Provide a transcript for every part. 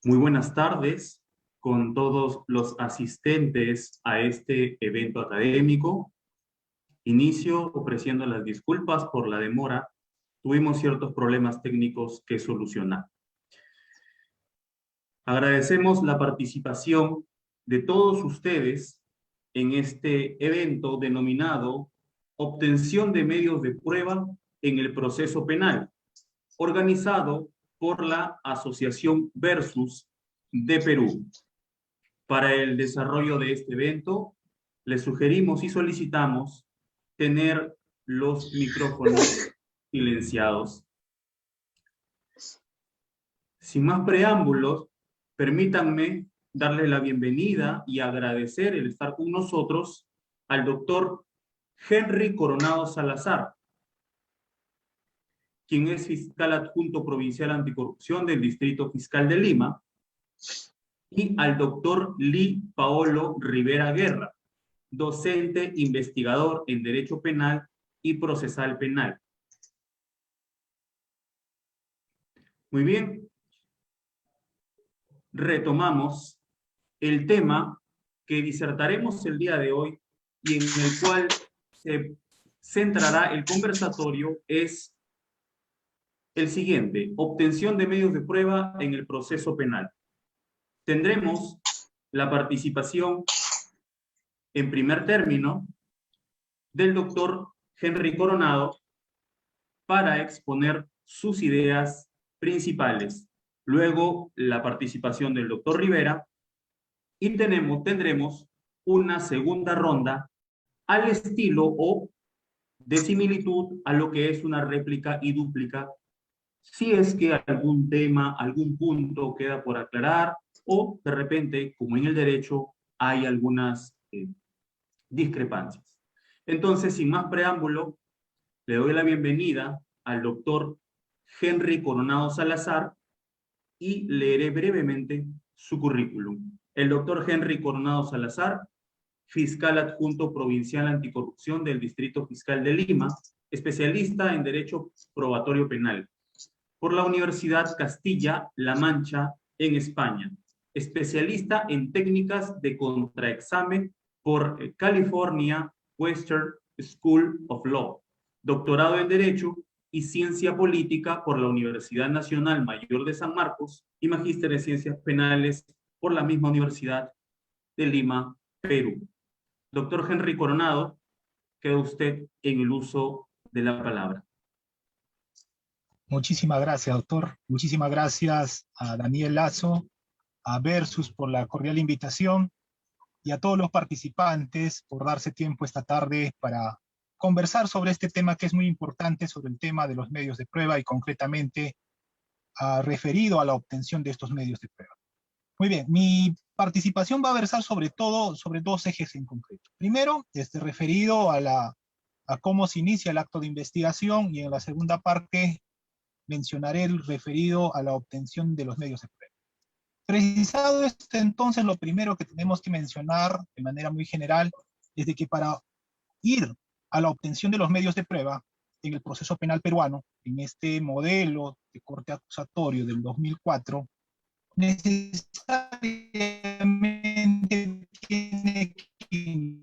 Muy buenas tardes con todos los asistentes a este evento académico. Inicio ofreciendo las disculpas por la demora. Tuvimos ciertos problemas técnicos que solucionar. Agradecemos la participación de todos ustedes en este evento denominado Obtención de medios de prueba en el proceso penal, organizado por la Asociación Versus de Perú. Para el desarrollo de este evento, les sugerimos y solicitamos tener los micrófonos silenciados. Sin más preámbulos, permítanme darle la bienvenida y agradecer el estar con nosotros al doctor Henry Coronado Salazar, quien es fiscal adjunto provincial anticorrupción del Distrito Fiscal de Lima, y al doctor Lee Paolo Rivera Guerra, docente investigador en Derecho Penal y Procesal Penal. Muy bien. Retomamos el tema que disertaremos el día de hoy y en el cual se centrará el conversatorio es el siguiente: obtención de medios de prueba en el proceso penal. Tendremos la participación, en primer término, del doctor Henry Coronado para exponer sus ideas principales. Luego, la participación del doctor Rivera y tendremos una segunda ronda al estilo o de similitud a lo que es una réplica y dúplica, si es que algún tema, algún punto queda por aclarar o de repente, como en el derecho, hay algunas discrepancias. Entonces, sin más preámbulo, le doy la bienvenida al doctor Henry Coronado Salazar y leeré brevemente su currículum. El doctor Henry Coronado Salazar, fiscal adjunto provincial anticorrupción del Distrito Fiscal de Lima, especialista en Derecho Probatorio Penal, por la Universidad Castilla-La Mancha en España, especialista en técnicas de contraexamen por California Western School of Law, doctorado en Derecho y Ciencia Política por la Universidad Nacional Mayor de San Marcos y magíster en Ciencias Penales por la misma Universidad de Lima, Perú. Doctor Henry Coronado, queda usted en el uso de la palabra. Muchísimas gracias, doctor. Muchísimas gracias a Daniel Lazo, a Versus por la cordial invitación y a todos los participantes por darse tiempo esta tarde para conversar sobre este tema que es muy importante, sobre el tema de los medios de prueba y concretamente referido a la obtención de estos medios de prueba. Muy bien, mi participación va a versar sobre todo sobre dos ejes en concreto. Primero, referido a cómo se inicia el acto de investigación y en la segunda parte mencionaré el referido a la obtención de los medios de prueba. Precisado esto, entonces, lo primero que tenemos que mencionar de manera muy general es de que para ir a la obtención de los medios de prueba en el proceso penal peruano, en este modelo de corte acusatorio del 2004, necesariamente tiene que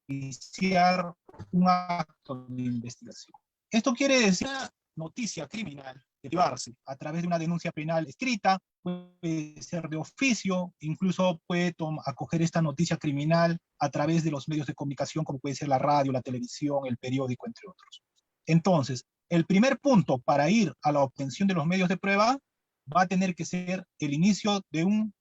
iniciar un acto de investigación. Esto quiere decir una noticia criminal derivarse a través de una denuncia penal escrita, puede ser de oficio, incluso puede acoger esta noticia criminal a través de los medios de comunicación, como puede ser la radio, la televisión, el periódico, entre otros. Entonces, el primer punto para ir a la obtención de los medios de prueba va a tener que ser el inicio de un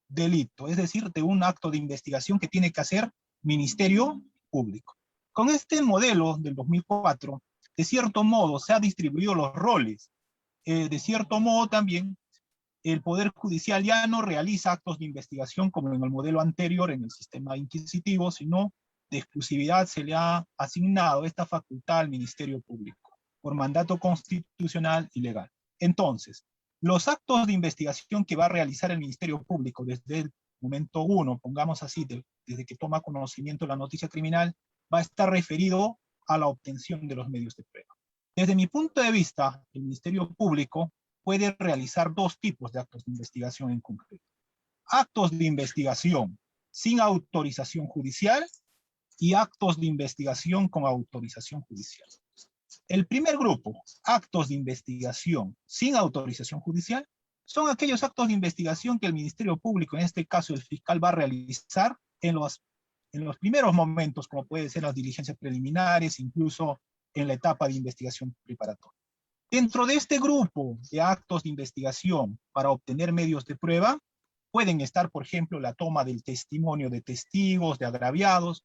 delito, es decir, de un acto de investigación que tiene que hacer Ministerio Público. Con este modelo del 2004, de cierto modo se han distribuido los roles. De cierto modo también el Poder Judicial ya no realiza actos de investigación como en el modelo anterior, en el sistema inquisitivo, sino de exclusividad se le ha asignado esta facultad al Ministerio Público por mandato constitucional y legal. Entonces, los actos de investigación que va a realizar el Ministerio Público desde el momento 1, pongamos así, desde que toma conocimiento de la noticia criminal, va a estar referido a la obtención de los medios de prueba. Desde mi punto de vista, el Ministerio Público puede realizar dos tipos de actos de investigación en concreto. Actos de investigación sin autorización judicial y actos de investigación con autorización judicial. El primer grupo, actos de investigación sin autorización judicial, son aquellos actos de investigación que el Ministerio Público, en este caso el fiscal, va a realizar en los primeros momentos, como puede ser las diligencias preliminares, incluso en la etapa de investigación preparatoria. Dentro de este grupo de actos de investigación para obtener medios de prueba, pueden estar, por ejemplo, la toma del testimonio de testigos, de agraviados,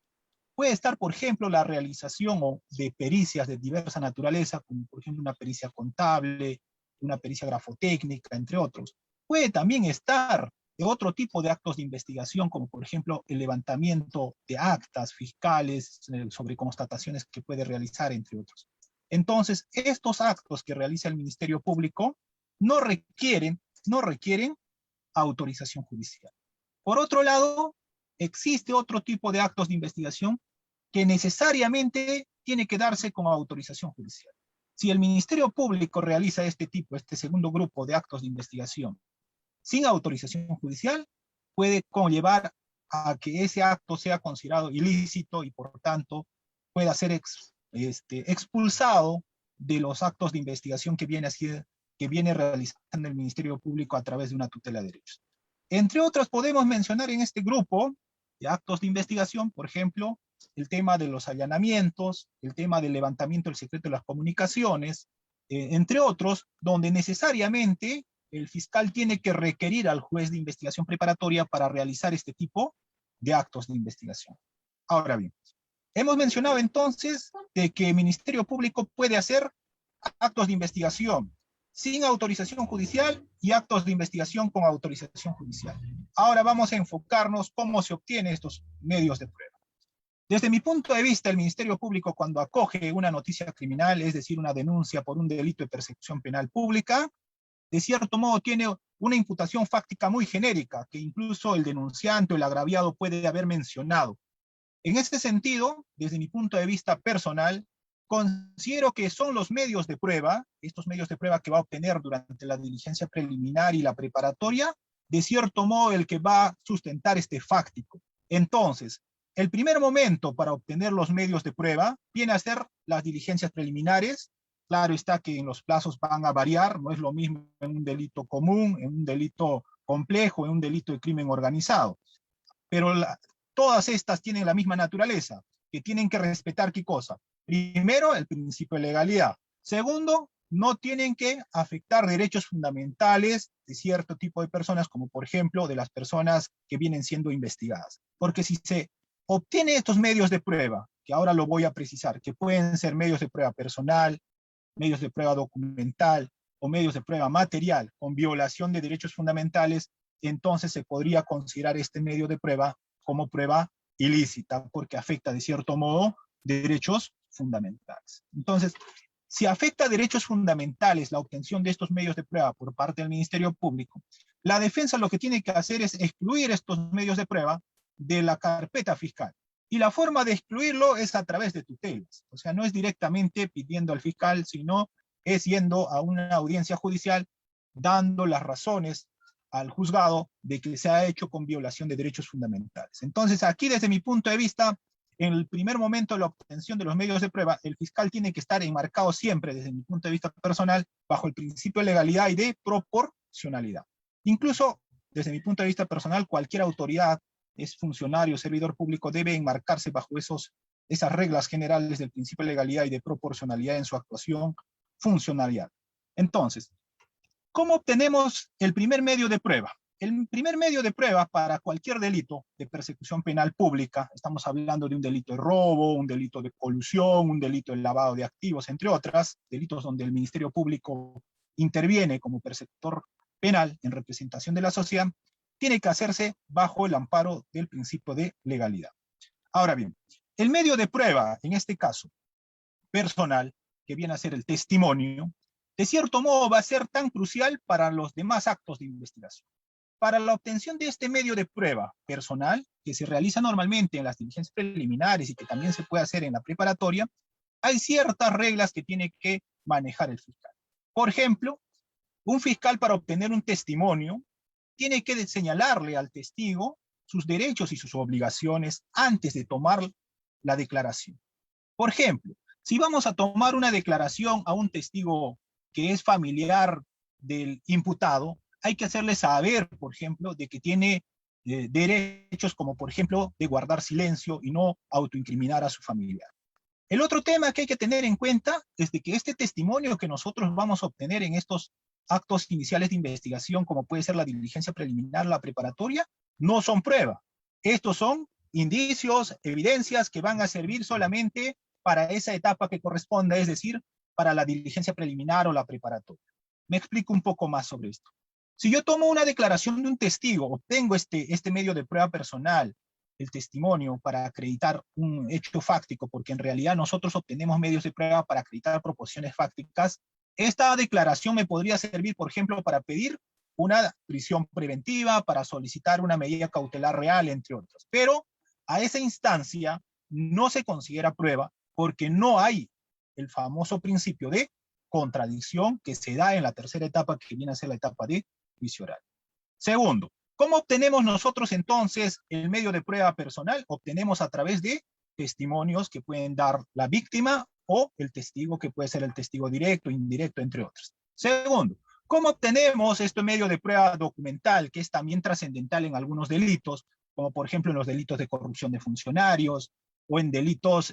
puede estar, por ejemplo, la realización de pericias de diversa naturaleza, como por ejemplo una pericia contable, una pericia grafotécnica, entre otros. Puede también estar otro tipo de actos de investigación, como por ejemplo el levantamiento de actas fiscales sobre constataciones que puede realizar, entre otros. Entonces, estos actos que realiza el Ministerio Público no requieren autorización judicial. Por otro lado, existe otro tipo de actos de investigación que necesariamente tiene que darse con autorización judicial. Si el Ministerio Público realiza este segundo grupo de actos de investigación sin autorización judicial, puede conllevar a que ese acto sea considerado ilícito y por tanto pueda ser expulsado de los actos de investigación que viene realizando el Ministerio Público a través de una tutela de derechos. Entre otros, podemos mencionar en este grupo de actos de investigación, por ejemplo, el tema de los allanamientos, el tema del levantamiento del secreto de las comunicaciones, entre otros, donde necesariamente el fiscal tiene que requerir al juez de investigación preparatoria para realizar este tipo de actos de investigación. Ahora bien, hemos mencionado entonces de que el Ministerio Público puede hacer actos de investigación sin autorización judicial y actos de investigación con autorización judicial. Ahora vamos a enfocarnos cómo se obtienen estos medios de prueba. Desde mi punto de vista, el Ministerio Público, cuando acoge una noticia criminal, es decir, una denuncia por un delito de persecución penal pública, de cierto modo tiene una imputación fáctica muy genérica, que incluso el denunciante o el agraviado puede haber mencionado. En este sentido, desde mi punto de vista personal, considero que son los medios de prueba, estos medios de prueba que va a obtener durante la diligencia preliminar y la preparatoria, de cierto modo el que va a sustentar este fáctico. Entonces, el primer momento para obtener los medios de prueba viene a ser las diligencias preliminares. Claro está que en los plazos van a variar, no es lo mismo en un delito común, en un delito complejo, en un delito de crimen organizado. Pero todas estas tienen la misma naturaleza, que tienen que respetar ¿qué cosa? Primero, el principio de legalidad. Segundo, no tienen que afectar derechos fundamentales de cierto tipo de personas, como por ejemplo de las personas que vienen siendo investigadas. Porque si se obtiene estos medios de prueba, que ahora lo voy a precisar, que pueden ser medios de prueba personal, medios de prueba documental o medios de prueba material con violación de derechos fundamentales, entonces se podría considerar este medio de prueba como prueba ilícita, porque afecta de cierto modo derechos fundamentales. Entonces, si afecta derechos fundamentales la obtención de estos medios de prueba por parte del Ministerio Público, la defensa lo que tiene que hacer es excluir estos medios de prueba de la carpeta fiscal. Y la forma de excluirlo es a través de tutelas. O sea, no es directamente pidiendo al fiscal, sino es yendo a una audiencia judicial, dando las razones al juzgado de que se ha hecho con violación de derechos fundamentales. Entonces, aquí desde mi punto de vista, en el primer momento de la obtención de los medios de prueba, el fiscal tiene que estar enmarcado siempre, desde mi punto de vista personal, bajo el principio de legalidad y de proporcionalidad. Incluso, desde mi punto de vista personal, cualquier autoridad, es funcionario, servidor público, debe enmarcarse bajo esas reglas generales del principio de legalidad y de proporcionalidad en su actuación funcionarial. Entonces, ¿cómo obtenemos el primer medio de prueba? El primer medio de prueba para cualquier delito de persecución penal pública, estamos hablando de un delito de robo, un delito de colusión, un delito de lavado de activos, entre otras, delitos donde el Ministerio Público interviene como persecutor penal en representación de la sociedad, tiene que hacerse bajo el amparo del principio de legalidad. Ahora bien, el medio de prueba, en este caso, personal, que viene a ser el testimonio, de cierto modo va a ser tan crucial para los demás actos de investigación. Para la obtención de este medio de prueba personal, que se realiza normalmente en las diligencias preliminares y que también se puede hacer en la preparatoria, hay ciertas reglas que tiene que manejar el fiscal. Por ejemplo, Un fiscal, para obtener un testimonio, tiene que señalarle al testigo sus derechos y sus obligaciones antes de tomar la declaración. Por ejemplo, si vamos a tomar una declaración a un testigo que es familiar del imputado, hay que hacerle saber, por ejemplo, de que tiene derechos como, por ejemplo, de guardar silencio y no autoincriminar a su familiar. El otro tema que hay que tener en cuenta es de que este testimonio que nosotros vamos a obtener en estos actos iniciales de investigación, como puede ser la diligencia preliminar, la preparatoria, no son prueba. Estos son indicios, evidencias que van a servir solamente para esa etapa que corresponda, es decir, para la diligencia preliminar o la preparatoria. Me explico un poco más sobre esto. Si yo tomo una declaración de un testigo, obtengo este medio de prueba personal, el testimonio, para acreditar un hecho fáctico, porque en realidad nosotros obtenemos medios de prueba para acreditar proposiciones fácticas, esta declaración me podría servir, por ejemplo, para pedir una prisión preventiva, para solicitar una medida cautelar real, entre otras. Pero a esa instancia no se considera prueba porque no hay el famoso principio de contradicción que se da en la tercera etapa, que viene a ser la etapa de juicio oral. Segundo, ¿cómo obtenemos nosotros entonces el medio de prueba personal? Obtenemos a través de testimonios que pueden dar la víctima o el testigo, que puede ser el testigo directo, indirecto, entre otros. Segundo, ¿cómo obtenemos este medio de prueba documental, que es también trascendental en algunos delitos, como por ejemplo en los delitos de corrupción de funcionarios, o en delitos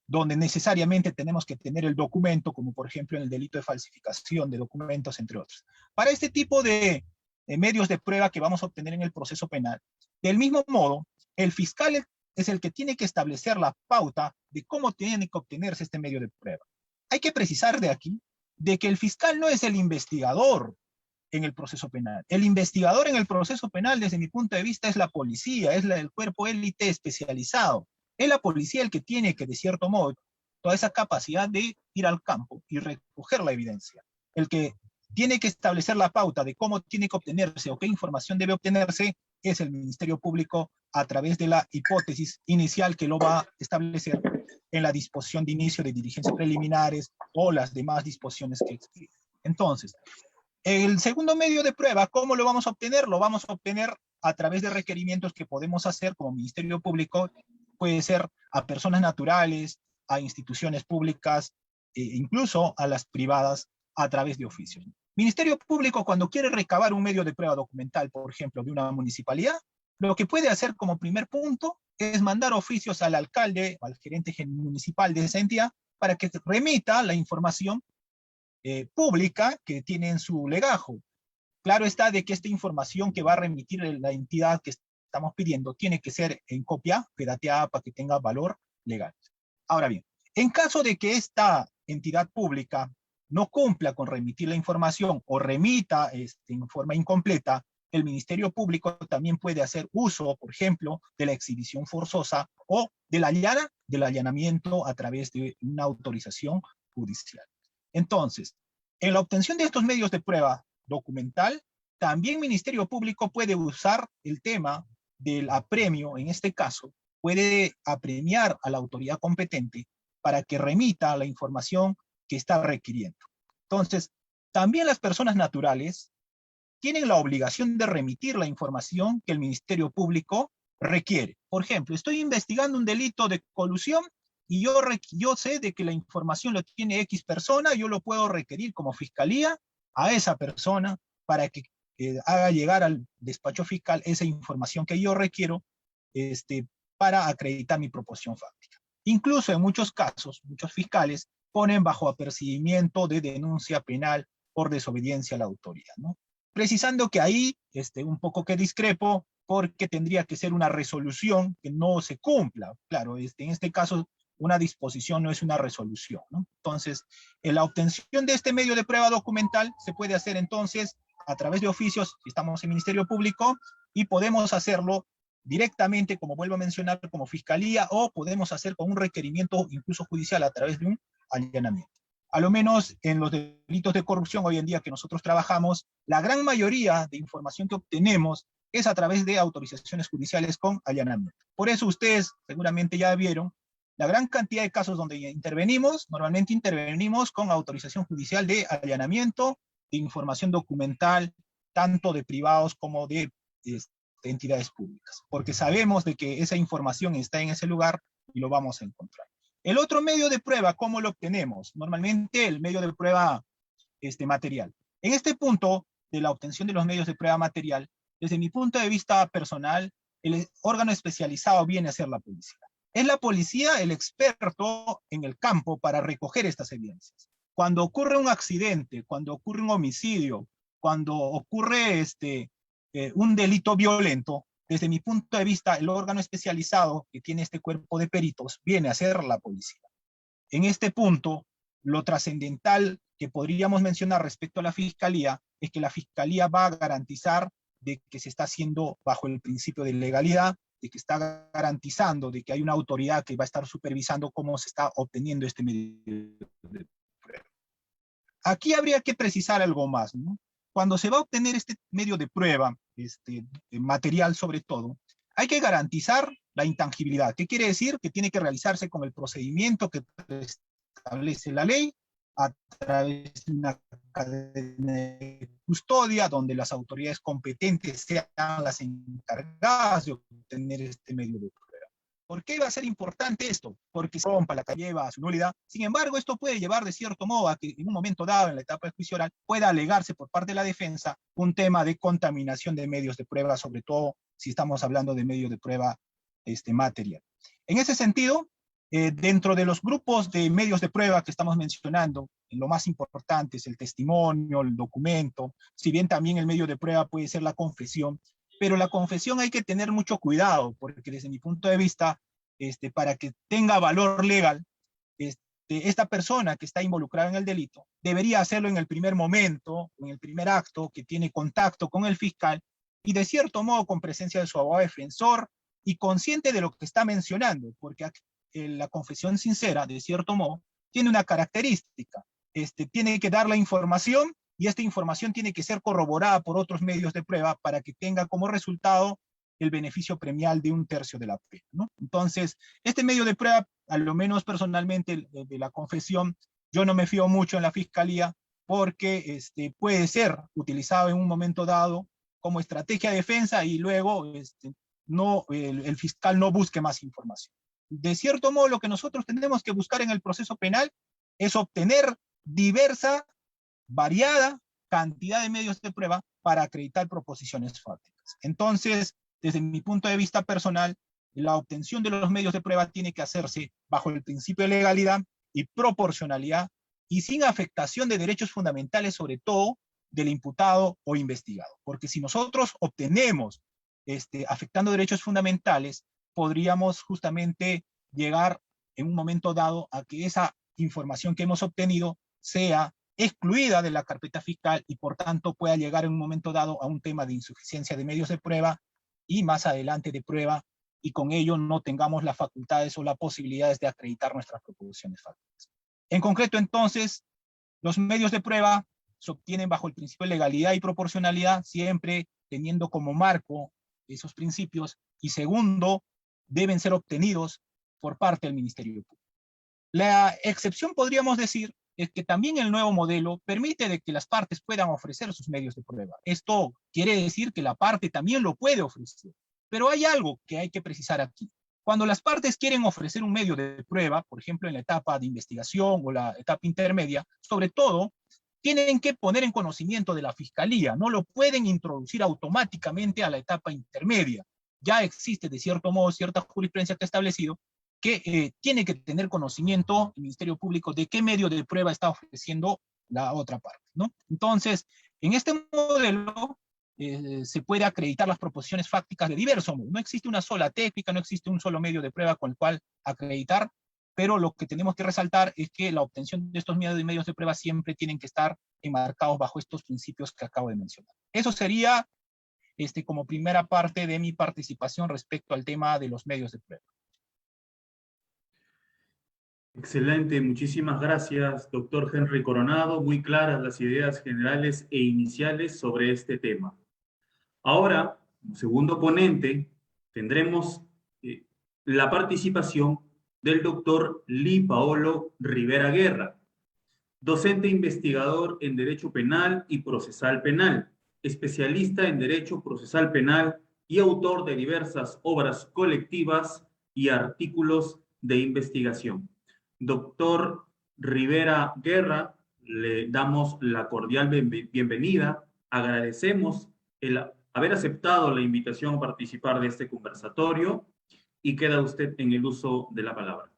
donde necesariamente tenemos que tener el documento, como por ejemplo en el delito de falsificación de documentos, entre otros? Para este tipo de medios de prueba que vamos a obtener en el proceso penal, del mismo modo, el fiscal es el que tiene que establecer la pauta de cómo tiene que obtenerse este medio de prueba. Hay que precisar de aquí de que el fiscal no es el investigador en el proceso penal. El investigador en el proceso penal, desde mi punto de vista, es la policía, es el cuerpo élite especializado. Es la policía el que tiene que, de cierto modo, toda esa capacidad de ir al campo y recoger la evidencia. El que tiene que establecer la pauta de cómo tiene que obtenerse o qué información debe obtenerse es el Ministerio Público, a través de la hipótesis inicial que lo va a establecer en la disposición de inicio de diligencias preliminares o las demás disposiciones que existen. Entonces, el segundo medio de prueba, ¿cómo lo vamos a obtener? Lo vamos a obtener a través de requerimientos que podemos hacer como Ministerio Público. Puede ser a personas naturales, a instituciones públicas, incluso a las privadas, a través de oficios. Ministerio Público, cuando quiere recabar un medio de prueba documental, por ejemplo, de una municipalidad, lo que puede hacer como primer punto es mandar oficios al alcalde o al gerente municipal de esa entidad para que remita la información pública que tiene en su legajo. Claro está de que esta información que va a remitir la entidad que estamos pidiendo tiene que ser en copia pirateada para que tenga valor legal. Ahora bien, en caso de que esta entidad pública no cumpla con remitir la información o remita en forma incompleta, el Ministerio Público también puede hacer uso, por ejemplo, de la exhibición forzosa o del allanamiento a través de una autorización judicial. Entonces, en la obtención de estos medios de prueba documental, también el Ministerio Público puede usar el tema del apremio, en este caso, puede apremiar a la autoridad competente para que remita la información que está requiriendo. Entonces, también las personas naturales tienen la obligación de remitir la información que el Ministerio Público requiere. Por ejemplo, estoy investigando un delito de colusión y yo sé de que la información lo tiene X persona, yo lo puedo requerir como fiscalía a esa persona para que haga llegar al despacho fiscal esa información que yo requiero para acreditar mi proposición fáctica. Incluso en muchos casos, muchos fiscales ponen bajo apercibimiento de denuncia penal por desobediencia a la autoridad, ¿no? Precisando que ahí un poco que discrepo, porque tendría que ser una resolución que no se cumpla. Claro, en este caso una disposición no es una resolución, ¿no? Entonces, en la obtención de este medio de prueba documental se puede hacer entonces a través de oficios, si estamos en Ministerio Público, y podemos hacerlo directamente, como vuelvo a mencionar, como fiscalía, o podemos hacer con un requerimiento incluso judicial a través de un allanamiento. A lo menos en los delitos de corrupción hoy en día que nosotros trabajamos, la gran mayoría de información que obtenemos es a través de autorizaciones judiciales con allanamiento. Por eso ustedes seguramente ya vieron la gran cantidad de casos donde intervenimos, normalmente intervenimos con autorización judicial de allanamiento de información documental, tanto de privados como de entidades públicas, porque sabemos de que esa información está en ese lugar y lo vamos a encontrar. El otro medio de prueba, ¿cómo lo obtenemos? Normalmente el medio de prueba material. En este punto de la obtención de los medios de prueba material, desde mi punto de vista personal, el órgano especializado viene a ser la policía. Es la policía el experto en el campo para recoger estas evidencias. Cuando ocurre un accidente, cuando ocurre un homicidio, cuando ocurre un delito violento, desde mi punto de vista, el órgano especializado que tiene este cuerpo de peritos viene a ser la policía. En este punto, lo trascendental que podríamos mencionar respecto a la fiscalía es que la fiscalía va a garantizar de que se está haciendo bajo el principio de legalidad, de que está garantizando de que hay una autoridad que va a estar supervisando cómo se está obteniendo este medio de prueba. Aquí habría que precisar algo más, ¿no? Cuando se va a obtener este medio de prueba, material sobre todo, hay que garantizar la intangibilidad. ¿Qué quiere decir? Que tiene que realizarse con el procedimiento que establece la ley, a través de una cadena de custodia, donde las autoridades competentes sean las encargadas de obtener este medio de prueba. ¿Por qué va a ser importante esto? Porque se rompa la que lleva a su nulidad. Sin embargo, esto puede llevar de cierto modo a que en un momento dado, en la etapa de juicio oral, pueda alegarse por parte de la defensa un tema de contaminación de medios de prueba, sobre todo si estamos hablando de medio de prueba material. En ese sentido, dentro de los grupos de medios de prueba que estamos mencionando, lo más importante es el testimonio, el documento, si bien también el medio de prueba puede ser la confesión, pero la confesión hay que tener mucho cuidado, porque desde mi punto de vista, para que tenga valor legal, esta persona que está involucrada en el delito debería hacerlo en el primer momento, en el primer acto, que tiene contacto con el fiscal, y de cierto modo con presencia de su abogado defensor, y consciente de lo que está mencionando, porque la confesión sincera, de cierto modo, tiene una característica, tiene que dar la información, y esta información tiene que ser corroborada por otros medios de prueba para que tenga como resultado el beneficio premial de 1/3 de la pena, ¿no? Entonces, este medio de prueba, a lo menos personalmente, de la confesión, yo no me fío mucho en la fiscalía, porque puede ser utilizado en un momento dado como estrategia de defensa y luego el fiscal no busque más información. De cierto modo, lo que nosotros tenemos que buscar en el proceso penal es obtener diversa, variada cantidad de medios de prueba para acreditar proposiciones fácticas. Entonces, desde mi punto de vista personal, la obtención de los medios de prueba tiene que hacerse bajo el principio de legalidad y proporcionalidad y sin afectación de derechos fundamentales, sobre todo del imputado o investigado. Porque si nosotros obtenemos afectando derechos fundamentales, podríamos justamente llegar en un momento dado a que esa información que hemos obtenido sea excluida de la carpeta fiscal y por tanto pueda llegar en un momento dado a un tema de insuficiencia de medios de prueba y más adelante de prueba, y con ello no tengamos las facultades o las posibilidades de acreditar nuestras proposiciones fácticas. En concreto, entonces, los medios de prueba se obtienen bajo el principio de legalidad y proporcionalidad, siempre teniendo como marco esos principios, y segundo, deben ser obtenidos por parte del Ministerio Público. La excepción, podríamos decir, es que también el nuevo modelo permite de que las partes puedan ofrecer sus medios de prueba. Esto quiere decir que la parte también lo puede ofrecer. Pero hay algo que hay que precisar aquí. Cuando las partes quieren ofrecer un medio de prueba, por ejemplo en la etapa de investigación o la etapa intermedia, sobre todo, tienen que poner en conocimiento de la fiscalía, no lo pueden introducir automáticamente a la etapa intermedia. Ya existe de cierto modo cierta jurisprudencia que ha establecido que tiene que tener conocimiento el Ministerio Público de qué medio de prueba está ofreciendo la otra parte, ¿no? Entonces, en este modelo se puede acreditar las proposiciones fácticas de diverso modo. No existe una sola técnica, no existe un solo medio de prueba con el cual acreditar, pero lo que tenemos que resaltar es que la obtención de estos medios de prueba siempre tienen que estar enmarcados bajo estos principios que acabo de mencionar. Eso sería como primera parte de mi participación respecto al tema de los medios de prueba. Excelente, muchísimas gracias, doctor Henry Coronado. Muy claras las ideas generales e iniciales sobre este tema. Ahora, como segundo ponente, tendremos la participación del doctor Lee Paolo Rivera Guerra. docente investigador en Derecho Penal y Procesal Penal, especialista en Derecho Procesal Penal y autor de diversas obras colectivas y artículos de investigación. Doctor Rivera Guerra, le damos la cordial bienvenida. Agradecemos el haber aceptado la invitación a participar de este conversatorio y queda usted en el uso de la palabra.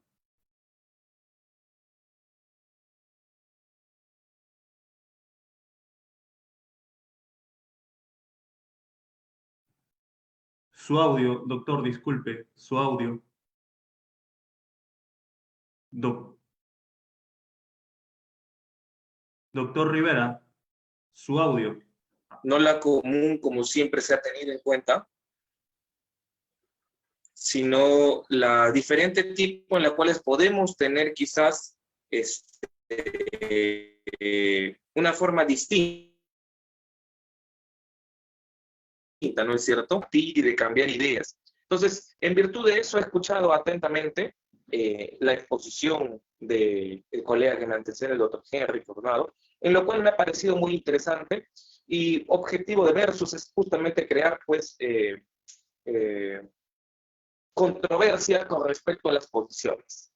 Su audio, doctor, disculpe, su audio. Doctor Rivera, su audio. No la común como siempre se ha tenido en cuenta, sino la diferente tipo en la cual podemos tener quizás una forma distinta, ¿no es cierto? Y de cambiar ideas. Entonces, en virtud de eso, he escuchado atentamente la exposición del colega que me antecede, el doctor Henry Coronado, en lo cual me ha parecido muy interesante y objetivo de Versus es justamente crear, pues, controversia con respecto a las posiciones.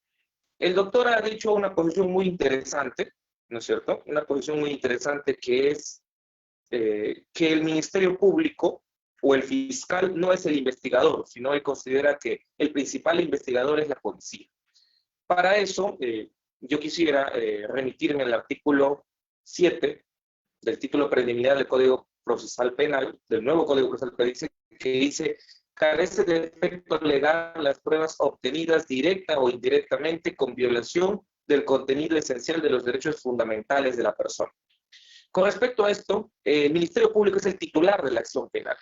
El doctor ha dicho una posición muy interesante, ¿no es cierto? Una posición muy interesante que es que el Ministerio Público o el fiscal no es el investigador, sino él considera que el principal investigador es la policía. Para eso, yo quisiera remitirme al artículo 7 del título preliminar del Código Procesal Penal, del nuevo Código Procesal Penal, que dice: carece de efecto legal las pruebas obtenidas directa o indirectamente con violación del contenido esencial de los derechos fundamentales de la persona. Con respecto a esto, el Ministerio Público es el titular de la acción penal.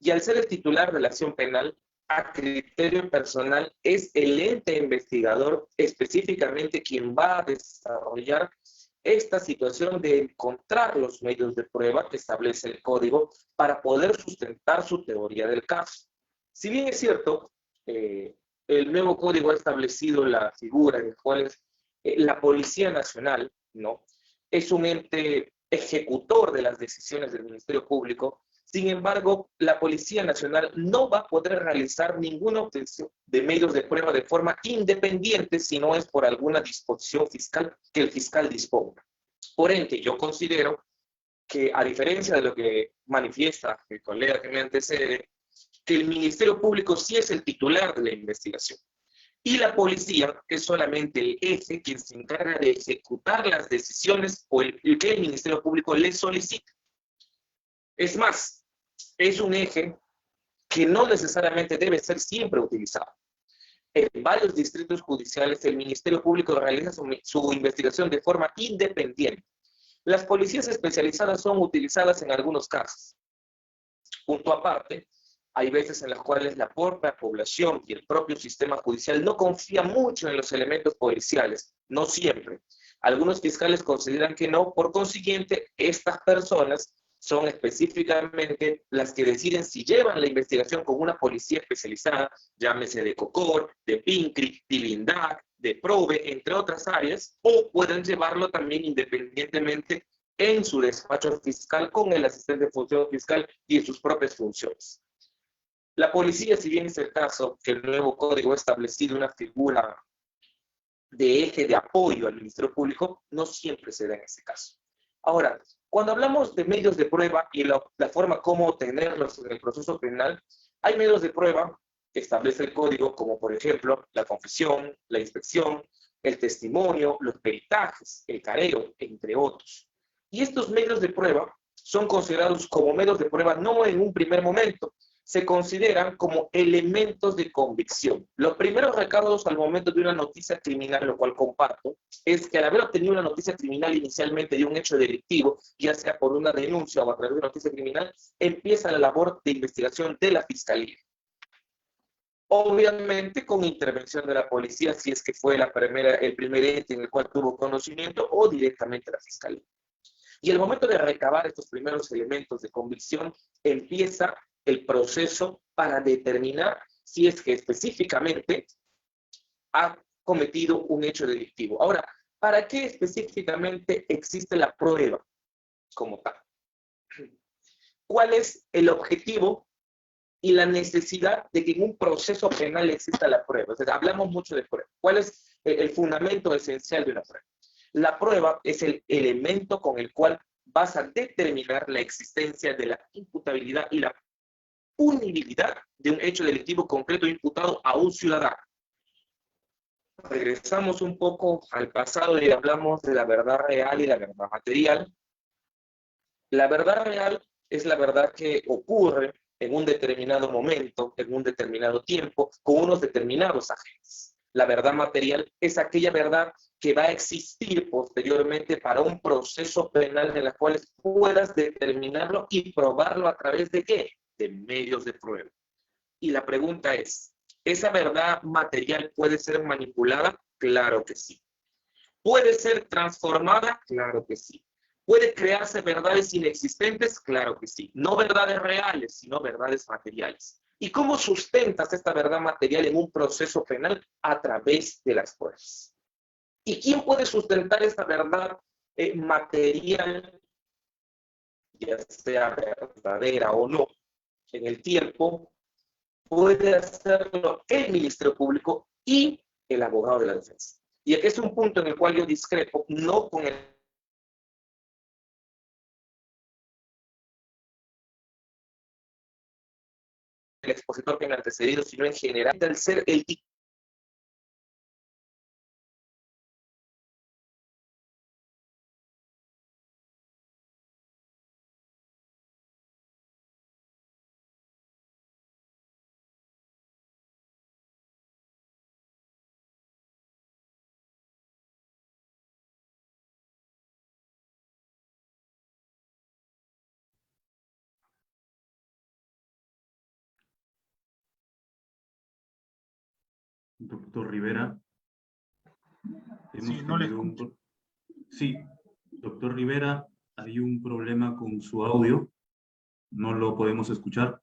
Y al ser el titular de la acción penal, a criterio personal, es el ente investigador específicamente quien va a desarrollar esta situación de encontrar los medios de prueba que establece el código para poder sustentar su teoría del caso. Si bien es cierto, el nuevo código ha establecido la figura en la cual la Policía Nacional, ¿no?, es un ente ejecutor de las decisiones del Ministerio Público. Sin embargo, la Policía Nacional no va a poder realizar ninguna obtención de medios de prueba de forma independiente si no es por alguna disposición fiscal que el fiscal disponga. Por ende, yo considero que, a diferencia de lo que manifiesta el colega que me antecede, que el Ministerio Público sí es el titular de la investigación. Y la policía es solamente el eje quien se encarga de ejecutar las decisiones o el que el Ministerio Público le solicita. Es más, es un eje que no necesariamente debe ser siempre utilizado. En varios distritos judiciales, el Ministerio Público realiza su investigación de forma independiente. Las policías especializadas son utilizadas en algunos casos. Punto aparte, hay veces en las cuales la propia población y el propio sistema judicial no confía mucho en los elementos policiales, no siempre. Algunos fiscales consideran que no, por consiguiente, estas personas son específicamente las que deciden si llevan la investigación con una policía especializada, llámese de COCOR, de PINCRI, de LINDAC, de PROVE, entre otras áreas, o pueden llevarlo también independientemente en su despacho fiscal con el asistente de función fiscal y en sus propias funciones. La policía, si bien es el caso que el nuevo código ha establecido una figura de eje de apoyo al Ministerio Público, no siempre se da en ese caso. Ahora, cuando hablamos de medios de prueba y la forma como obtenerlos en el proceso penal, hay medios de prueba que establece el código, como por ejemplo la confesión, la inspección, el testimonio, los peritajes, el careo, entre otros. Y estos medios de prueba son considerados como medios de prueba no en un primer momento, se consideran como elementos de convicción. Los primeros recaudos al momento de una noticia criminal, lo cual comparto, es que al haber obtenido una noticia criminal inicialmente de un hecho delictivo, ya sea por una denuncia o a través de una noticia criminal, empieza la labor de investigación de la Fiscalía. Obviamente con intervención de la policía, si es que fue el primer ente en el cual tuvo conocimiento, o directamente la Fiscalía. Y el momento de recabar estos primeros elementos de convicción, empieza el proceso para determinar si es que específicamente ha cometido un hecho delictivo. Ahora, ¿Para qué específicamente existe la prueba como tal? ¿Cuál es el objetivo y la necesidad de que en un proceso penal exista la prueba? O sea, hablamos mucho de prueba. ¿Cuál es el fundamento esencial de una prueba? La prueba es el elemento con el cual vas a determinar la existencia de la imputabilidad y la punibilidad de un hecho delictivo concreto imputado a un ciudadano. Regresamos un poco al pasado y hablamos de la verdad real y la verdad material. La verdad real es la verdad que ocurre en un determinado momento, en un determinado tiempo, con unos determinados agentes. La verdad material es aquella verdad que va a existir posteriormente para un proceso penal en el cual puedas determinarlo y probarlo a través de ¿qué? De medios de prueba. Y la pregunta es, ¿esa verdad material puede ser manipulada? Claro que sí. ¿Puede ser transformada? Claro que sí. ¿Puede crearse verdades inexistentes? Claro que sí. No verdades reales, sino verdades materiales. ¿Y cómo sustentas esta verdad material en un proceso penal? A través de las pruebas. ¿Y quién puede sustentar esta verdad material, ya sea verdadera o no, en el tiempo? Puede hacerlo el Ministerio Público y el abogado de la defensa. Y aquí es un punto en el cual yo discrepo, no con el expositor que me ha antecedido, sino en general, al ser el Doctor Rivera, Sí, hemos no le tenido escucho. Sí, doctor Rivera, hay un problema con su audio. No lo podemos escuchar.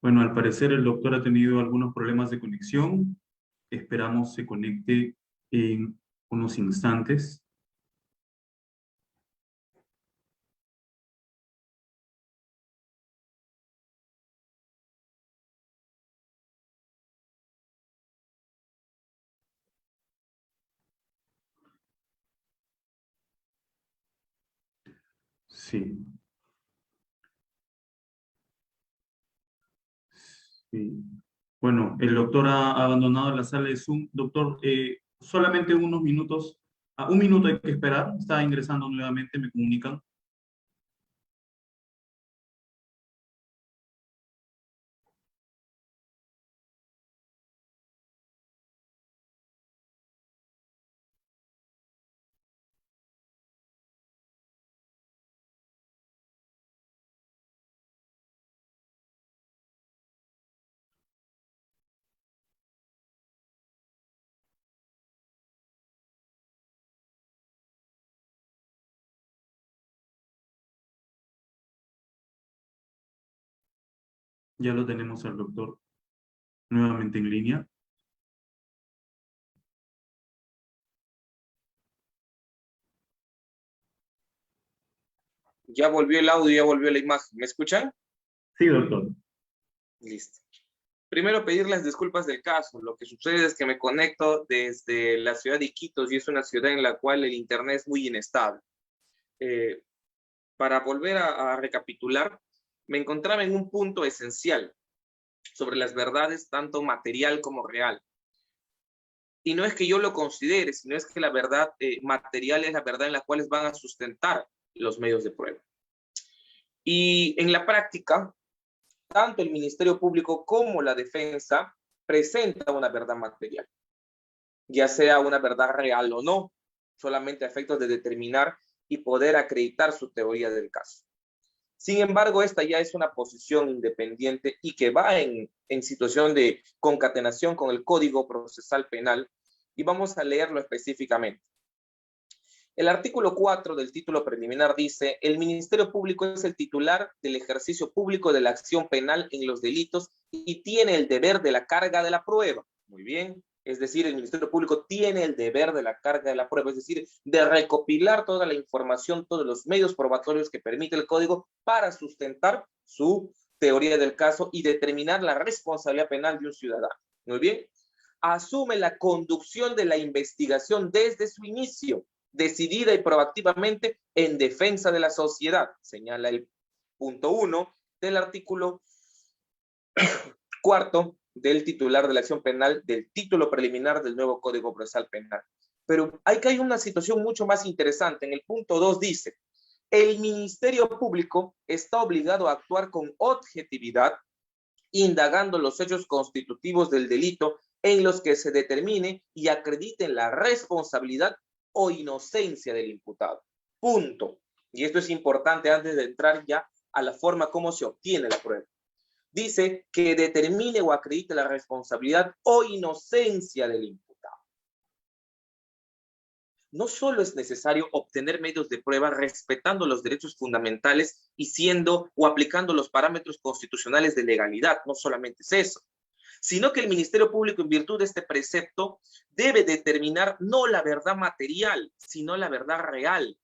Bueno, al parecer el doctor ha tenido algunos problemas de conexión. Esperamos se conecte en unos instantes. Sí, sí. Bueno, el doctor ha abandonado la sala de Zoom. Doctor, solamente unos minutos. Un minuto hay que esperar. Está ingresando nuevamente, me comunican. Ya lo tenemos al doctor nuevamente en línea. ya volvió el audio, ya volvió la imagen. ¿Me escuchan? Sí, doctor. Listo. Primero, pedirles disculpas del caso. Lo que sucede es que me conecto desde la ciudad de Iquitos y es una ciudad en la cual el internet es muy inestable. Eh, para volver a recapitular, me encontraba en un punto esencial sobre las verdades tanto material como real. Y no es que yo lo considere, sino es que la verdad material es la verdad en la cual van a sustentar los medios de prueba. Y en la práctica, tanto el Ministerio Público como la defensa presenta una verdad material, ya sea una verdad real o no, solamente a efectos de determinar y poder acreditar su teoría del caso. Sin embargo, esta ya es una posición independiente y que va en situación de concatenación con el Código Procesal Penal y vamos a leerlo específicamente. El artículo 4 del título preliminar dice: el Ministerio Público es el titular del ejercicio público de la acción penal en los delitos y tiene el deber de la carga de la prueba. Muy bien. Es decir, el Ministerio Público tiene el deber de la carga de la prueba, es decir, de recopilar toda la información, todos los medios probatorios que permite el Código para sustentar su teoría del caso y determinar la responsabilidad penal de un ciudadano. Muy bien. Asume la conducción de la investigación desde su inicio, decidida y proactivamente en defensa de la sociedad, señala el punto 1 del artículo 4 del titular de la acción penal del título preliminar del nuevo Código Procesal Penal. Pero hay una situación mucho más interesante. En el punto 2 dice: el Ministerio Público está obligado a actuar con objetividad, indagando los hechos constitutivos del delito en los que se determine y acrediten la responsabilidad o inocencia del imputado. Punto. Y esto es importante antes de entrar ya a la forma como se obtiene la prueba. Dice que determine o acredite la responsabilidad o inocencia del imputado. No solo es necesario obtener medios de prueba respetando los derechos fundamentales y siendo o aplicando los parámetros constitucionales de legalidad, no solamente es eso, sino que el Ministerio Público, en virtud de este precepto, debe determinar no la verdad material, sino la verdad real.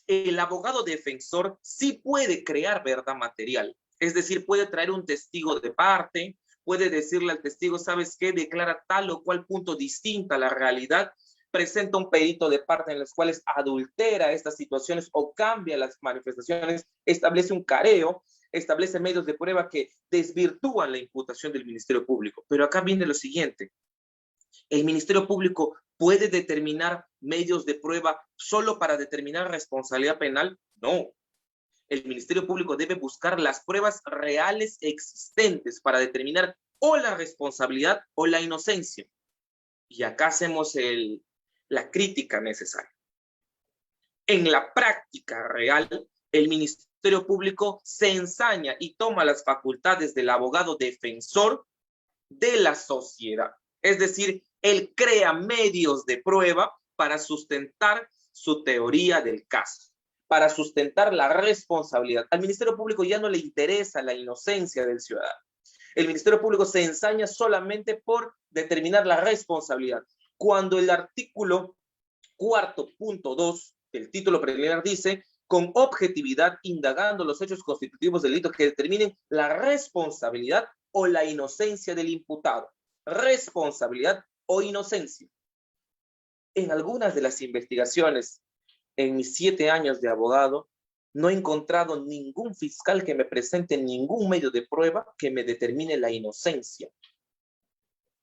El abogado defensor sí puede crear verdad material, es decir, puede traer un testigo de parte, puede decirle al testigo: ¿sabes qué? Declara tal o cual punto distinta a la realidad, presenta un perito de parte en los cuales adultera estas situaciones o cambia las manifestaciones, establece un careo, establece medios de prueba que desvirtúan la imputación del Ministerio Público. Pero acá viene lo siguiente: ¿el Ministerio Público puede determinar medios de prueba solo para determinar responsabilidad penal? No. El Ministerio Público debe buscar las pruebas reales existentes para determinar o la responsabilidad o la inocencia. Y acá hacemos la crítica necesaria. En la práctica real, el Ministerio Público se ensaña y toma las facultades del abogado defensor de la sociedad. Es decir, él crea medios de prueba para sustentar su teoría del caso, para sustentar la responsabilidad. Al Ministerio Público ya no le interesa la inocencia del ciudadano. El Ministerio Público se ensaña solamente por determinar la responsabilidad. Cuando el artículo 4.2 del título preliminar dice: con objetividad, indagando los hechos constitutivos del delito que determinen la responsabilidad o la inocencia del imputado. Responsabilidad o inocencia. En algunas de las investigaciones, en mis 7 años de abogado, no he encontrado ningún fiscal que me presente ningún medio de prueba que me determine la inocencia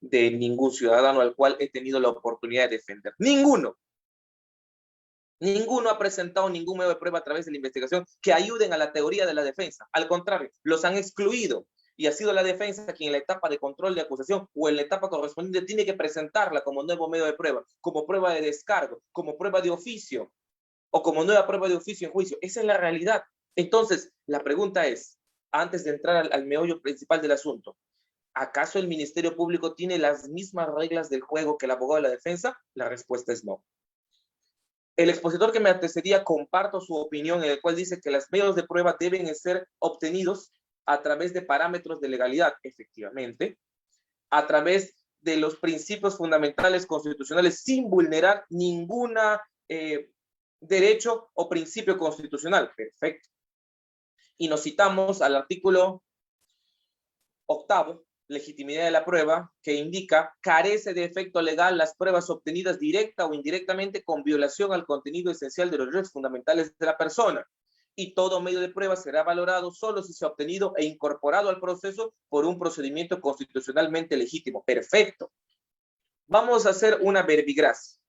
de ningún ciudadano al cual he tenido la oportunidad de defender. Ninguno. Ninguno ha presentado ningún medio de prueba a través de la investigación que ayuden a la teoría de la defensa. Al contrario, los han excluido. Y ha sido la defensa quien en la etapa de control de acusación o en la etapa correspondiente tiene que presentarla como nuevo medio de prueba, como prueba de descargo, como prueba de oficio o como nueva prueba de oficio en juicio. Esa es la realidad. Entonces, la pregunta es, antes de entrar al meollo principal del asunto, ¿acaso el Ministerio Público tiene las mismas reglas del juego que el abogado de la defensa? La respuesta es no. El expositor que me antecedía, comparto su opinión en el cual dice que los medios de prueba deben ser obtenidos a través de parámetros de legalidad, efectivamente, a través de los principios fundamentales constitucionales sin vulnerar ningún derecho o principio constitucional. Perfecto. Y nos citamos al artículo 8, legitimidad de la prueba, que indica: carece de efecto legal las pruebas obtenidas directa o indirectamente con violación al contenido esencial de los derechos fundamentales de la persona. Y todo medio de prueba será valorado solo si se ha obtenido e incorporado al proceso por un procedimiento constitucionalmente legítimo. Perfecto. Vamos a hacer una verbigracia.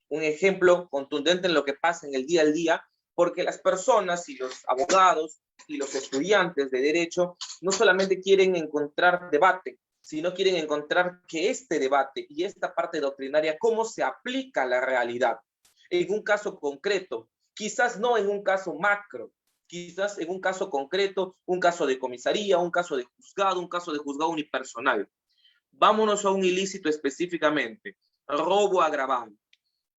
Un ejemplo contundente en lo que pasa en el día al día, porque las personas y los abogados y los estudiantes de derecho no solamente quieren encontrar debate, sino quieren encontrar que este debate y esta parte doctrinaria, cómo se aplica a la realidad. En un caso concreto, quizás no en un caso macro, quizás en un caso concreto, un caso de comisaría, un caso de juzgado unipersonal. Vámonos a un ilícito específicamente, robo agravado.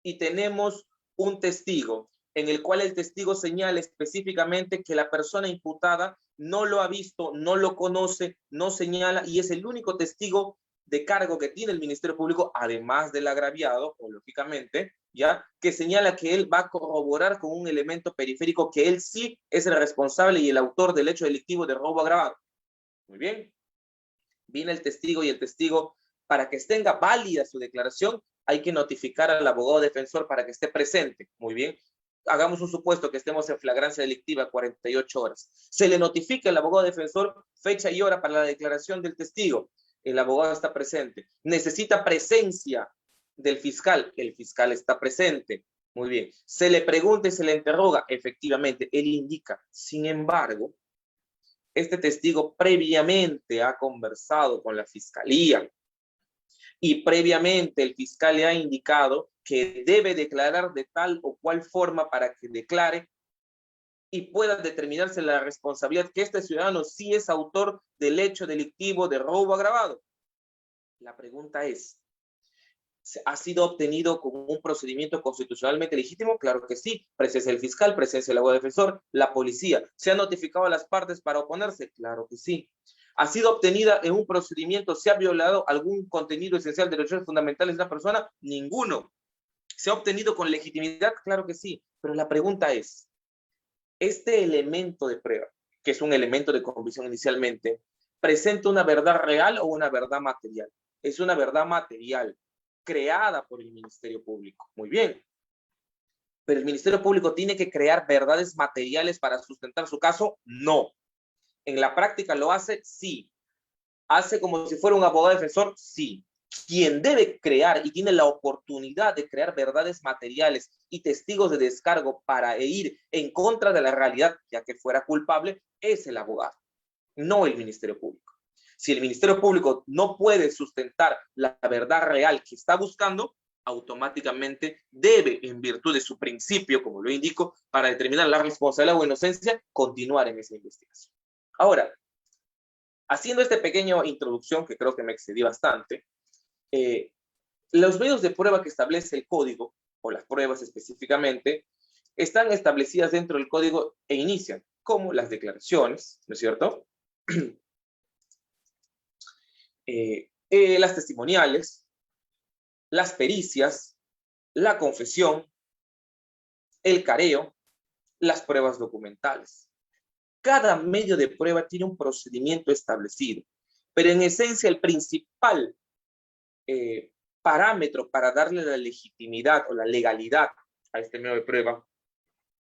y tenemos un testigo en el cual el testigo señala específicamente que la persona imputada no lo ha visto, no lo conoce, no señala, y es el único testigo de cargo que tiene el Ministerio Público, además del agraviado, o lógicamente, ya, que señala que él va a corroborar con un elemento periférico que él sí es el responsable y el autor del hecho delictivo de robo agravado. Muy bien. Viene el testigo y el testigo, para que tenga válida su declaración, hay que notificar al abogado defensor para que esté presente. Muy bien. Hagamos un supuesto que estemos en flagrancia delictiva 48 horas. Se le notifica al abogado defensor fecha y hora para la declaración del testigo. El abogado está presente. Necesita presencia del fiscal. El fiscal está presente. Muy bien. Se le pregunta y se le interroga. Efectivamente, él indica. Sin embargo, este testigo previamente ha conversado con la fiscalía y previamente el fiscal le ha indicado que debe declarar de tal o cual forma para que declare y pueda determinarse la responsabilidad que este ciudadano sí es autor del hecho delictivo de robo agravado. La pregunta es, ¿ha sido obtenido con un procedimiento constitucionalmente legítimo? Claro que sí. Presencia del fiscal, presencia del abogado defensor, la policía. ¿Se han notificado a las partes para oponerse? Claro que sí. ¿Ha sido obtenida en un procedimiento? ¿Se ha violado algún contenido esencial de los derechos fundamentales de una persona? Ninguno. ¿Se ha obtenido con legitimidad? Claro que sí. Pero la pregunta es, ¿este elemento de prueba, que es un elemento de convicción inicialmente, presenta una verdad real o una verdad material? Es una verdad material creada por el Ministerio Público. Muy bien. ¿Pero el Ministerio Público tiene que crear verdades materiales para sustentar su caso? No. ¿En la práctica lo hace? Sí. ¿Hace como si fuera un abogado defensor? Sí. Quien debe crear y tiene la oportunidad de crear verdades materiales y testigos de descargo para ir en contra de la realidad, ya que fuera culpable, es el abogado, no el Ministerio Público. Si el Ministerio Público no puede sustentar la verdad real que está buscando, automáticamente debe, en virtud de su principio, como lo indico, para determinar la responsabilidad o inocencia, continuar en esa investigación. Ahora, haciendo esta pequeña introducción, que creo que me excedí bastante, los medios de prueba que establece el código, o las pruebas específicamente, están establecidas dentro del código e inician, como las declaraciones, ¿no es cierto? Las testimoniales, las pericias, la confesión, el careo, las pruebas documentales. Cada medio de prueba tiene un procedimiento establecido, pero en esencia el principal parámetro para darle la legitimidad o la legalidad a este medio de prueba,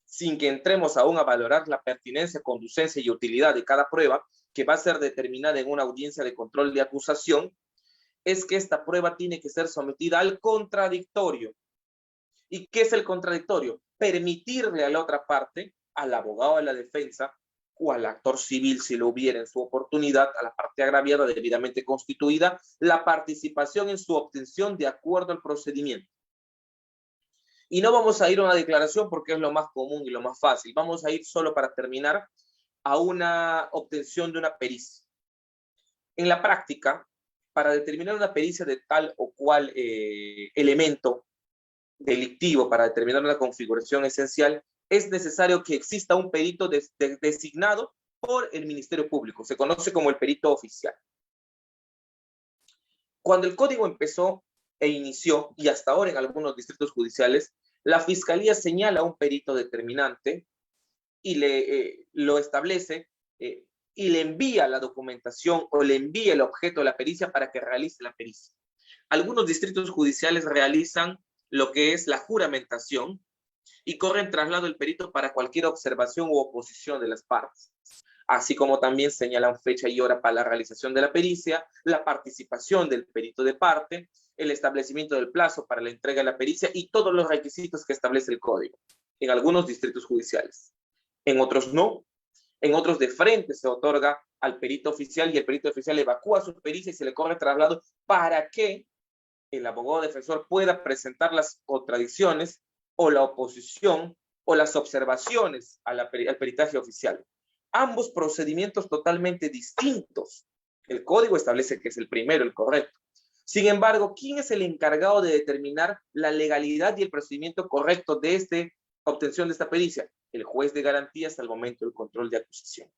sin que entremos aún a valorar la pertinencia, conducencia y utilidad de cada prueba, que va a ser determinada en una audiencia de control de acusación, es que esta prueba tiene que ser sometida al contradictorio. ¿Y qué es el contradictorio? Permitirle a la otra parte, al abogado de la defensa o al actor civil, si lo hubiera en su oportunidad, a la parte agraviada debidamente constituida, la participación en su obtención de acuerdo al procedimiento. Y no vamos a ir a una declaración porque es lo más común y lo más fácil. Vamos a ir solo para terminar a una obtención de una pericia. En la práctica, para determinar una pericia de tal o cual elemento delictivo, para determinar una configuración esencial, es necesario que exista un perito designado por el Ministerio Público. Se conoce como el perito oficial. Cuando el código empezó e inició, y hasta ahora en algunos distritos judiciales, la Fiscalía señala a un perito determinante y lo establece y le envía la documentación o le envía el objeto de la pericia para que realice la pericia. Algunos distritos judiciales realizan lo que es la juramentación y corren traslado del perito para cualquier observación u oposición de las partes, así como también señalan fecha y hora para la realización de la pericia, la participación del perito de parte, el establecimiento del plazo para la entrega de la pericia y todos los requisitos que establece el código, en algunos distritos judiciales. En otros no. En otros de frente se otorga al perito oficial y el perito oficial evacúa su pericia y se le corre traslado para que el abogado defensor pueda presentar las contradicciones o la oposición o las observaciones al peritaje oficial. Ambos procedimientos totalmente distintos. El código establece que es el primero, el correcto. Sin embargo, ¿quién es el encargado de determinar la legalidad y el procedimiento correcto de esta obtención de esta pericia? El juez de garantías al momento del control de acusación.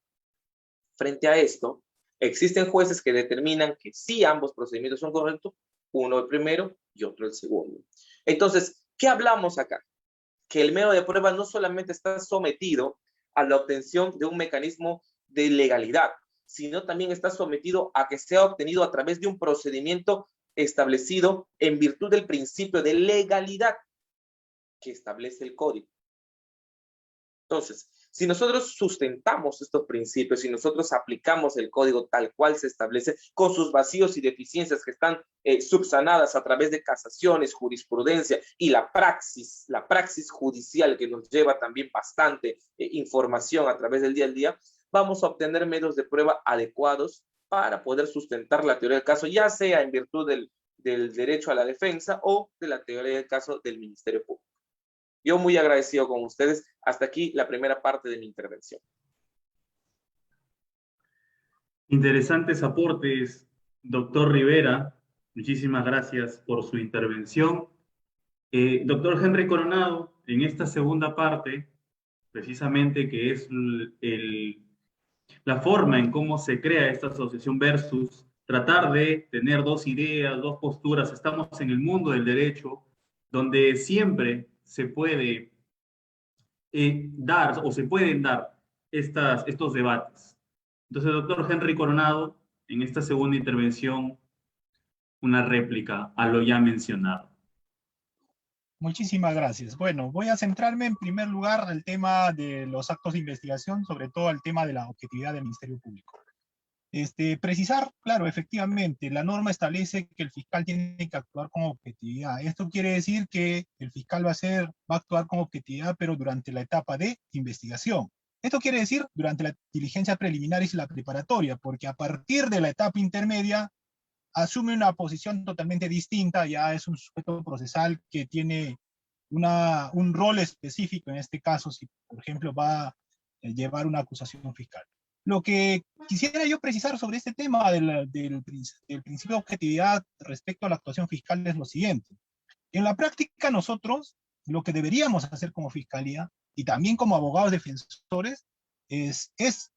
Frente a esto, existen jueces que determinan que sí ambos procedimientos son correctos, uno el primero y otro el segundo. Entonces, ¿qué hablamos acá? Que el medio de prueba no solamente está sometido a la obtención de un mecanismo de legalidad, sino también está sometido a que sea obtenido a través de un procedimiento establecido en virtud del principio de legalidad que establece el código. Entonces, si nosotros sustentamos estos principios, si nosotros aplicamos el código tal cual se establece, con sus vacíos y deficiencias que están subsanadas a través de casaciones, jurisprudencia y la praxis judicial que nos lleva también bastante información a través del día a día, vamos a obtener medios de prueba adecuados para poder sustentar la teoría del caso, ya sea en virtud del derecho a la defensa o de la teoría del caso del Ministerio Público. Yo muy agradecido con ustedes. Hasta aquí la primera parte de mi intervención. Interesantes aportes, doctor Rivera. Muchísimas gracias por su intervención. Doctor Henry Coronado, en esta segunda parte, precisamente que es la forma en cómo se crea esta asociación versus tratar de tener dos ideas, dos posturas. Estamos en el mundo del derecho, donde siempre se puede dar o se pueden dar estos debates. Entonces, doctor Henry Coronado, en esta segunda intervención, una réplica a lo ya mencionado. Muchísimas gracias. Bueno, voy a centrarme en primer lugar en el tema de los actos de investigación, sobre todo el tema de la objetividad del Ministerio Público. Precisar, claro, efectivamente, la norma establece que el fiscal tiene que actuar con objetividad. Esto quiere decir que el fiscal va a actuar con objetividad, pero durante la etapa de investigación. Esto quiere decir durante la diligencia preliminar y la preparatoria, porque a partir de la etapa intermedia asume una posición totalmente distinta, ya es un sujeto procesal que tiene un rol específico, en este caso, si por ejemplo va a llevar una acusación fiscal. Lo que quisiera yo precisar sobre este tema del principio de objetividad respecto a la actuación fiscal es lo siguiente. En la práctica nosotros lo que deberíamos hacer como fiscalía y también como abogados defensores es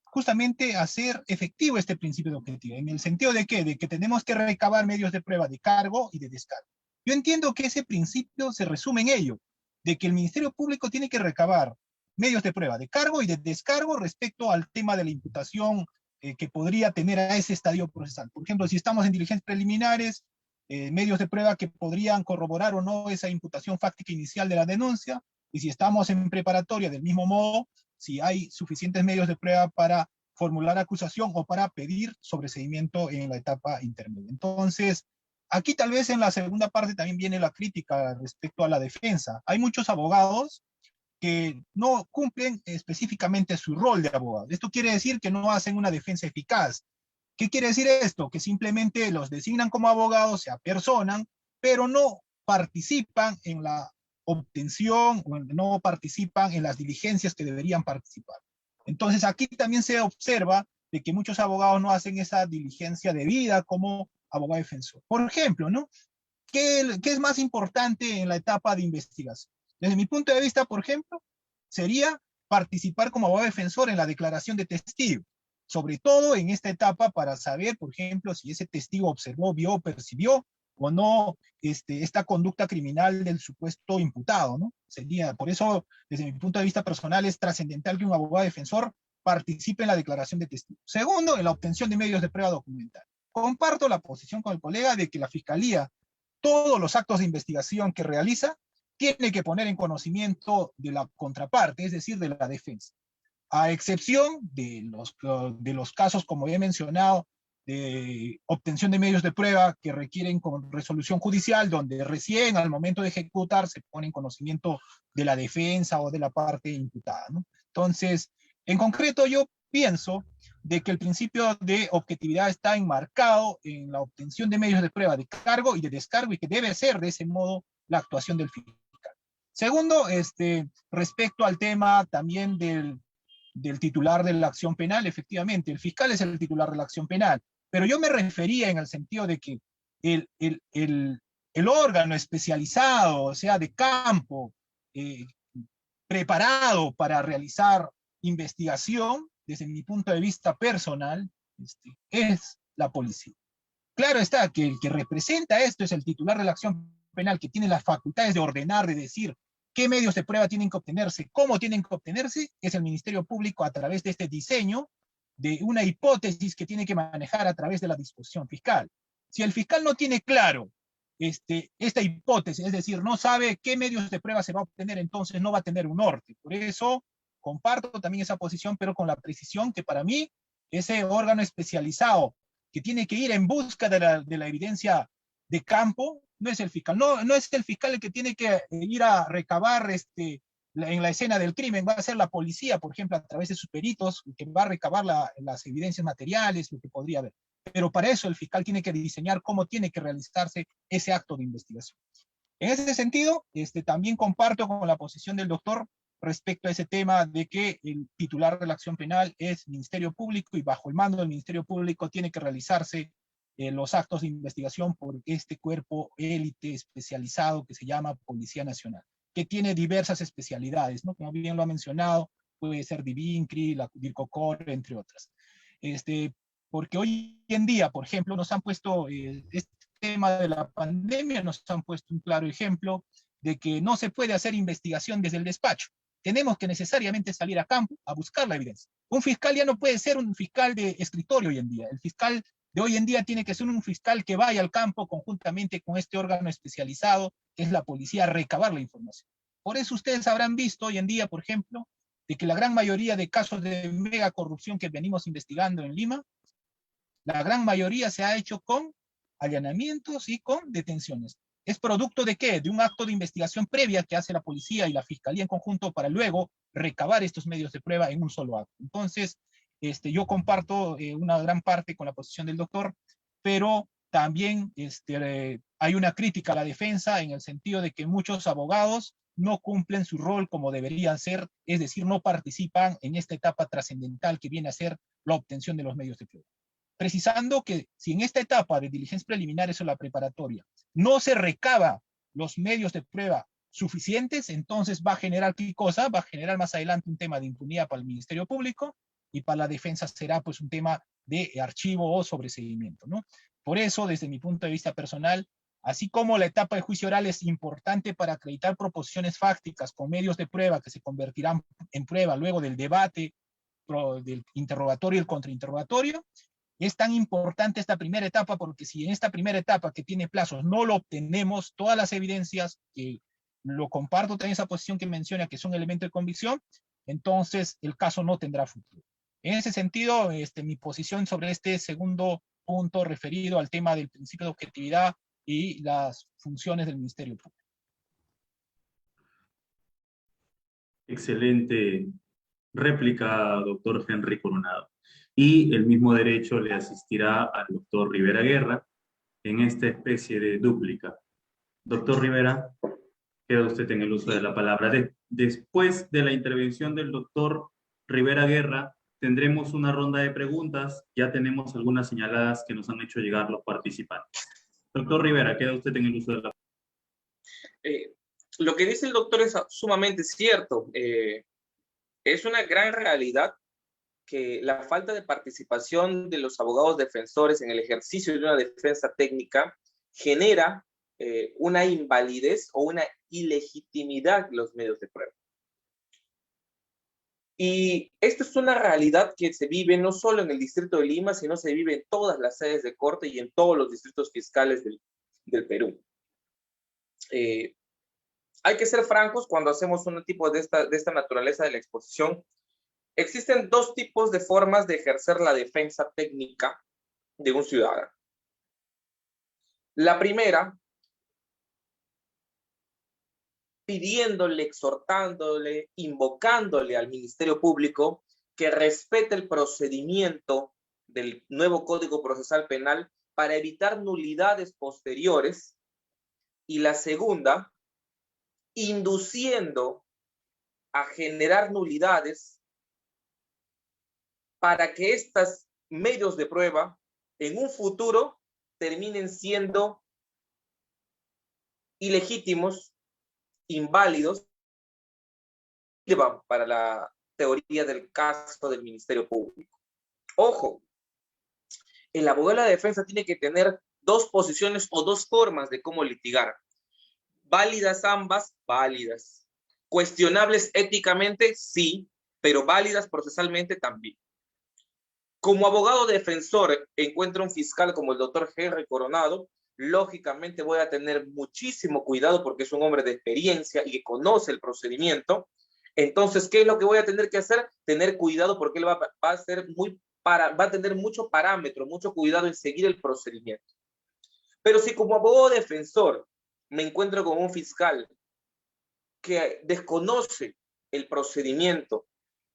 justamente hacer efectivo este principio de objetividad. ¿En el sentido de qué? De que tenemos que recabar medios de prueba de cargo y de descargo. Yo entiendo que ese principio se resume en ello, de que el Ministerio Público tiene que recabar medios de prueba de cargo y de descargo respecto al tema de la imputación que podría tener a ese estadio procesal. Por ejemplo, si estamos en diligencias preliminares, medios de prueba que podrían corroborar o no esa imputación fáctica inicial de la denuncia, y si estamos en preparatoria del mismo modo, si hay suficientes medios de prueba para formular acusación o para pedir sobreseimiento en la etapa intermedia. Entonces, aquí tal vez en la segunda parte también viene la crítica respecto a la defensa. Hay muchos abogados que no cumplen específicamente su rol de abogado. Esto quiere decir que no hacen una defensa eficaz. ¿Qué quiere decir esto? Que simplemente los designan como abogados, se apersonan, pero no participan en la obtención, no participan en las diligencias que deberían participar. Entonces aquí también se observa de que muchos abogados no hacen esa diligencia debida como abogado defensor. Por ejemplo, ¿no? ¿Qué es más importante en la etapa de investigación? Desde mi punto de vista, por ejemplo, sería participar como abogado defensor en la declaración de testigo, sobre todo en esta etapa para saber, por ejemplo, si ese testigo observó, vio, percibió o no esta conducta criminal del supuesto imputado, ¿no? Sería, por eso, desde mi punto de vista personal, es trascendental que un abogado defensor participe en la declaración de testigo. Segundo, en la obtención de medios de prueba documental. Comparto la posición con el colega de que la Fiscalía, todos los actos de investigación que realiza, tiene que poner en conocimiento de la contraparte, es decir, de la defensa. A excepción de los casos, como he mencionado, de obtención de medios de prueba que requieren con resolución judicial, donde recién al momento de ejecutar se pone en conocimiento de la defensa o de la parte imputada, ¿no? Entonces, en concreto yo pienso de que el principio de objetividad está enmarcado en la obtención de medios de prueba de cargo y de descargo y que debe ser de ese modo la actuación del fiscal. Segundo, respecto al tema también del titular de la acción penal, efectivamente, el fiscal es el titular de la acción penal, pero yo me refería en el sentido de que el órgano especializado, o sea, de campo, preparado para realizar investigación, desde mi punto de vista personal, es la policía. Claro está que el que representa esto es el titular de la acción penal, que tiene las facultades de ordenar, de decir qué medios de prueba tienen que obtenerse, cómo tienen que obtenerse, es el Ministerio Público a través de este diseño de una hipótesis que tiene que manejar a través de la disposición fiscal. Si el fiscal no tiene claro esta hipótesis, es decir, no sabe qué medios de prueba se va a obtener, entonces no va a tener un norte. Por eso comparto también esa posición, pero con la precisión que para mí ese órgano especializado que tiene que ir en busca de la evidencia de campo, no es el fiscal. No es el fiscal el que tiene que ir a recabar en la escena del crimen, va a ser la policía, por ejemplo, a través de sus peritos, que va a recabar las evidencias materiales, lo que podría haber. Pero para eso el fiscal tiene que diseñar cómo tiene que realizarse ese acto de investigación. En ese sentido, también comparto con la posición del doctor respecto a ese tema de que el titular de la acción penal es Ministerio Público y bajo el mando del Ministerio Público tiene que realizarse los actos de investigación por este cuerpo élite especializado que se llama Policía Nacional, que tiene diversas especialidades, ¿no? Como bien lo ha mencionado, puede ser DIVINCRI, la DIRCOCOR, entre otras. Porque hoy en día, por ejemplo, nos han puesto este tema de la pandemia, nos han puesto un claro ejemplo de que no se puede hacer investigación desde el despacho. Tenemos que necesariamente salir a campo a buscar la evidencia. Un fiscal ya no puede ser un fiscal de escritorio hoy en día. El fiscal de hoy en día tiene que ser un fiscal que vaya al campo conjuntamente con este órgano especializado, que es la policía, a recabar la información. Por eso ustedes habrán visto hoy en día, por ejemplo, de que la gran mayoría de casos de mega corrupción que venimos investigando en Lima, la gran mayoría se ha hecho con allanamientos y con detenciones. ¿Es producto de qué? De un acto de investigación previa que hace la policía y la fiscalía en conjunto para luego recabar estos medios de prueba en un solo acto. Entonces, yo comparto una gran parte con la posición del doctor, pero también hay una crítica a la defensa en el sentido de que muchos abogados no cumplen su rol como deberían ser, es decir, no participan en esta etapa trascendental que viene a ser la obtención de los medios de prueba. Precisando que si en esta etapa de diligencias preliminares o la preparatoria no se recaba los medios de prueba suficientes, entonces va a generar ¿qué cosa? Va a generar más adelante un tema de impunidad para el Ministerio Público y para la defensa será pues un tema de archivo o sobreseguimiento, ¿no? Por eso, desde mi punto de vista personal, así como la etapa de juicio oral es importante para acreditar proposiciones fácticas con medios de prueba que se convertirán en prueba luego del debate, del interrogatorio y el contrainterrogatorio, es tan importante esta primera etapa porque si en esta primera etapa que tiene plazos no lo obtenemos, todas las evidencias, que lo comparto también esa posición que menciona que son elementos de convicción, entonces el caso no tendrá futuro. En ese sentido, mi posición sobre este segundo punto referido al tema del principio de objetividad y las funciones del Ministerio Público. Excelente réplica, doctor Henry Coronado. Y el mismo derecho le asistirá al doctor Rivera Guerra en esta especie de dúplica. Doctor Rivera, queda usted en el uso de la palabra. Después de la intervención del doctor Rivera Guerra, tendremos una ronda de preguntas. Ya tenemos algunas señaladas que nos han hecho llegar los participantes. Doctor Rivera, queda usted en el uso de la palabra. Lo que dice el doctor es sumamente cierto. Es una gran realidad que la falta de participación de los abogados defensores en el ejercicio de una defensa técnica genera una invalidez o una ilegitimidad de los medios de prueba. Y esta es una realidad que se vive no solo en el distrito de Lima, sino se vive en todas las sedes de corte y en todos los distritos fiscales del Perú. Hay que ser francos cuando hacemos un tipo de esta naturaleza de la exposición. Existen dos tipos de formas de ejercer la defensa técnica de un ciudadano. La primera, pidiéndole, exhortándole, invocándole al Ministerio Público que respete el procedimiento del nuevo Código Procesal Penal para evitar nulidades posteriores. Y la segunda, induciendo a generar nulidades para que estos medios de prueba en un futuro terminen siendo ilegítimos, inválidos, para la teoría del caso del Ministerio Público. Ojo, el abogado de la defensa tiene que tener dos posiciones o dos formas de cómo litigar. Válidas ambas, válidas. Cuestionables éticamente, sí, pero válidas procesalmente también. Como abogado defensor encuentro un fiscal como el doctor Henry Coronado, lógicamente voy a tener muchísimo cuidado porque es un hombre de experiencia y que conoce el procedimiento. Entonces, ¿qué es lo que voy a tener que hacer? Tener cuidado porque él va a tener mucho parámetro, mucho cuidado en seguir el procedimiento. Pero si como abogado defensor me encuentro con un fiscal que desconoce el procedimiento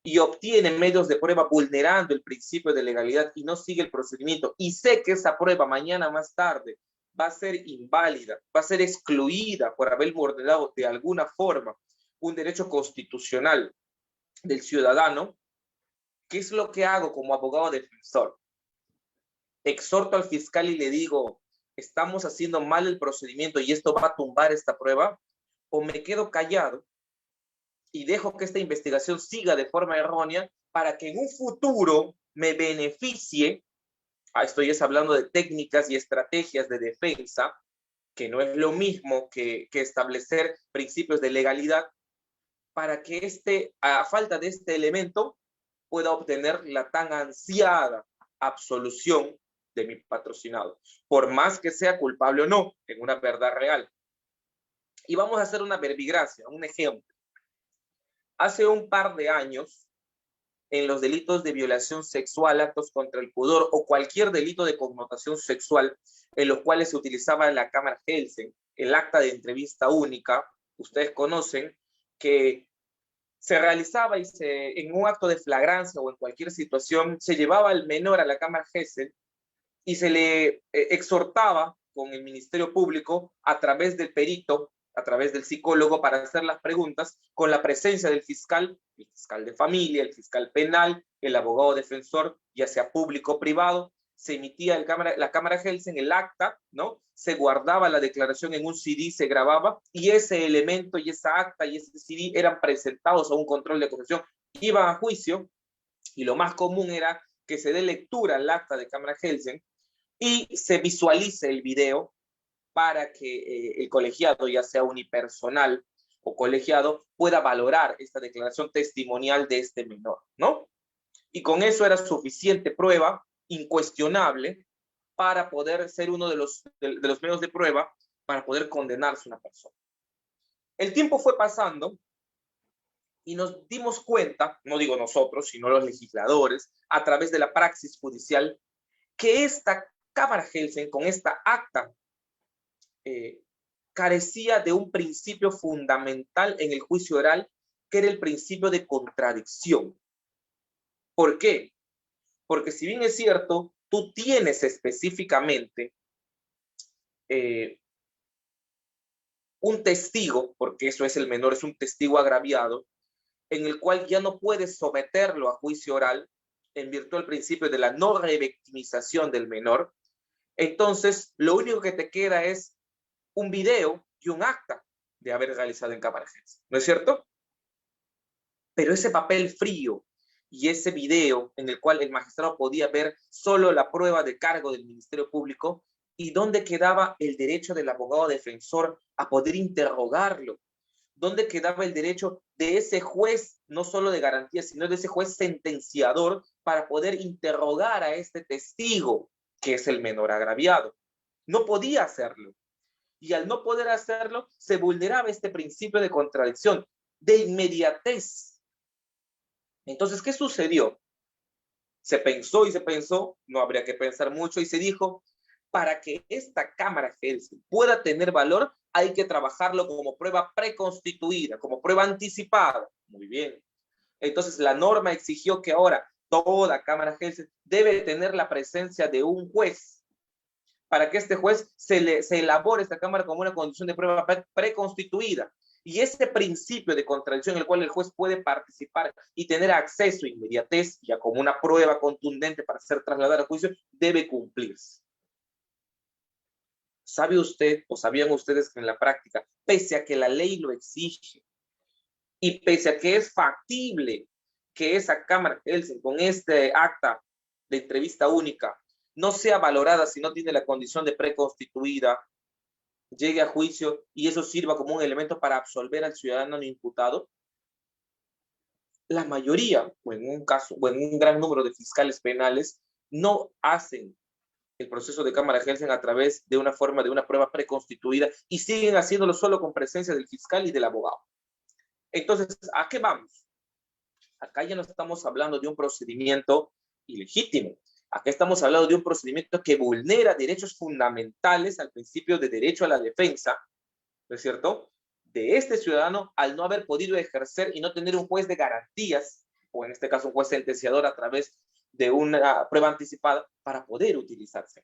y obtiene medios de prueba vulnerando el principio de legalidad y no sigue el procedimiento, y sé que esa prueba mañana más tarde va a ser inválida, va a ser excluida por haber vulnerado de alguna forma un derecho constitucional del ciudadano, ¿qué es lo que hago como abogado defensor? Exhorto al fiscal y le digo, estamos haciendo mal el procedimiento y esto va a tumbar esta prueba, o me quedo callado y dejo que esta investigación siga de forma errónea para que en un futuro me beneficie. Estoy hablando de técnicas y estrategias de defensa, que no es lo mismo que establecer principios de legalidad, para que a falta de este elemento pueda obtener la tan ansiada absolución de mi patrocinado, por más que sea culpable o no, en una verdad real. Y vamos a hacer una verbigracia, un ejemplo. Hace un par de años, en los delitos de violación sexual, actos contra el pudor o cualquier delito de connotación sexual en los cuales se utilizaba la cámara Helsen, el acta de entrevista única, ustedes conocen, que se realizaba en un acto de flagrancia o en cualquier situación, se llevaba al menor a la cámara Helsen y se le exhortaba con el Ministerio Público a través del perito, a través del psicólogo, para hacer las preguntas con la presencia del fiscal, el fiscal de familia, el fiscal penal, el abogado defensor, ya sea público o privado. Se emitía la cámara Helsen, el acta, ¿no? Se guardaba la declaración en un CD, se grababa, y ese elemento y esa acta y ese CD eran presentados a un control de acusación, iban a juicio, y lo más común era que se dé lectura al acta de cámara Helsen y se visualice el video para que el colegiado, ya sea unipersonal o colegiado, pueda valorar esta declaración testimonial de este menor, ¿no? Y con eso era suficiente prueba, incuestionable, para poder ser uno de los medios de prueba para poder condenarse a una persona. El tiempo fue pasando y nos dimos cuenta, no digo nosotros, sino los legisladores, a través de la praxis judicial, que esta cámara Helsen, con esta acta, carecía de un principio fundamental en el juicio oral, que era el principio de contradicción. ¿Por qué? Porque si bien es cierto, tú tienes específicamente un testigo, porque eso es el menor, es un testigo agraviado, en el cual ya no puedes someterlo a juicio oral en virtud del principio de la no revictimización del menor. Entonces, lo único que te queda es un video y un acta de haber realizado en cámara Helsen, ¿no es cierto? Pero ese papel frío y ese video en el cual el magistrado podía ver solo la prueba de cargo del Ministerio Público, ¿y dónde quedaba el derecho del abogado defensor a poder interrogarlo? ¿Dónde quedaba el derecho de ese juez, no solo de garantía, sino de ese juez sentenciador, para poder interrogar a este testigo, que es el menor agraviado? No podía hacerlo. Y al no poder hacerlo, se vulneraba este principio de contradicción, de inmediatez. Entonces, ¿qué sucedió? Se pensó y se pensó, no habría que pensar mucho, y se dijo, para que esta cámara Helsen pueda tener valor, hay que trabajarlo como prueba preconstituida, como prueba anticipada. Muy bien. Entonces, la norma exigió que ahora toda cámara Helsen debe tener la presencia de un juez, para que este juez se elabore esta cámara como una condición de prueba preconstituida. Y ese principio de contradicción en el cual el juez puede participar y tener acceso a inmediatez, ya como una prueba contundente para ser trasladada a juicio, debe cumplirse. ¿Sabe usted o sabían ustedes que en la práctica, pese a que la ley lo exige y pese a que es factible que esa Cámara Kelsen con este acta de entrevista única no sea valorada si no tiene la condición de preconstituida, llegue a juicio y eso sirva como un elemento para absolver al ciudadano no imputado? La mayoría, o en un caso, o en un gran número de fiscales penales, no hacen el proceso de Cámara Kelsen a través de una forma de una prueba preconstituida y siguen haciéndolo solo con presencia del fiscal y del abogado. Entonces, ¿a qué vamos? Acá ya no estamos hablando de un procedimiento ilegítimo. Acá estamos hablando de un procedimiento que vulnera derechos fundamentales al principio de derecho a la defensa, ¿no es cierto?, de este ciudadano al no haber podido ejercer y no tener un juez de garantías, o en este caso un juez sentenciador a través de una prueba anticipada para poder utilizarse.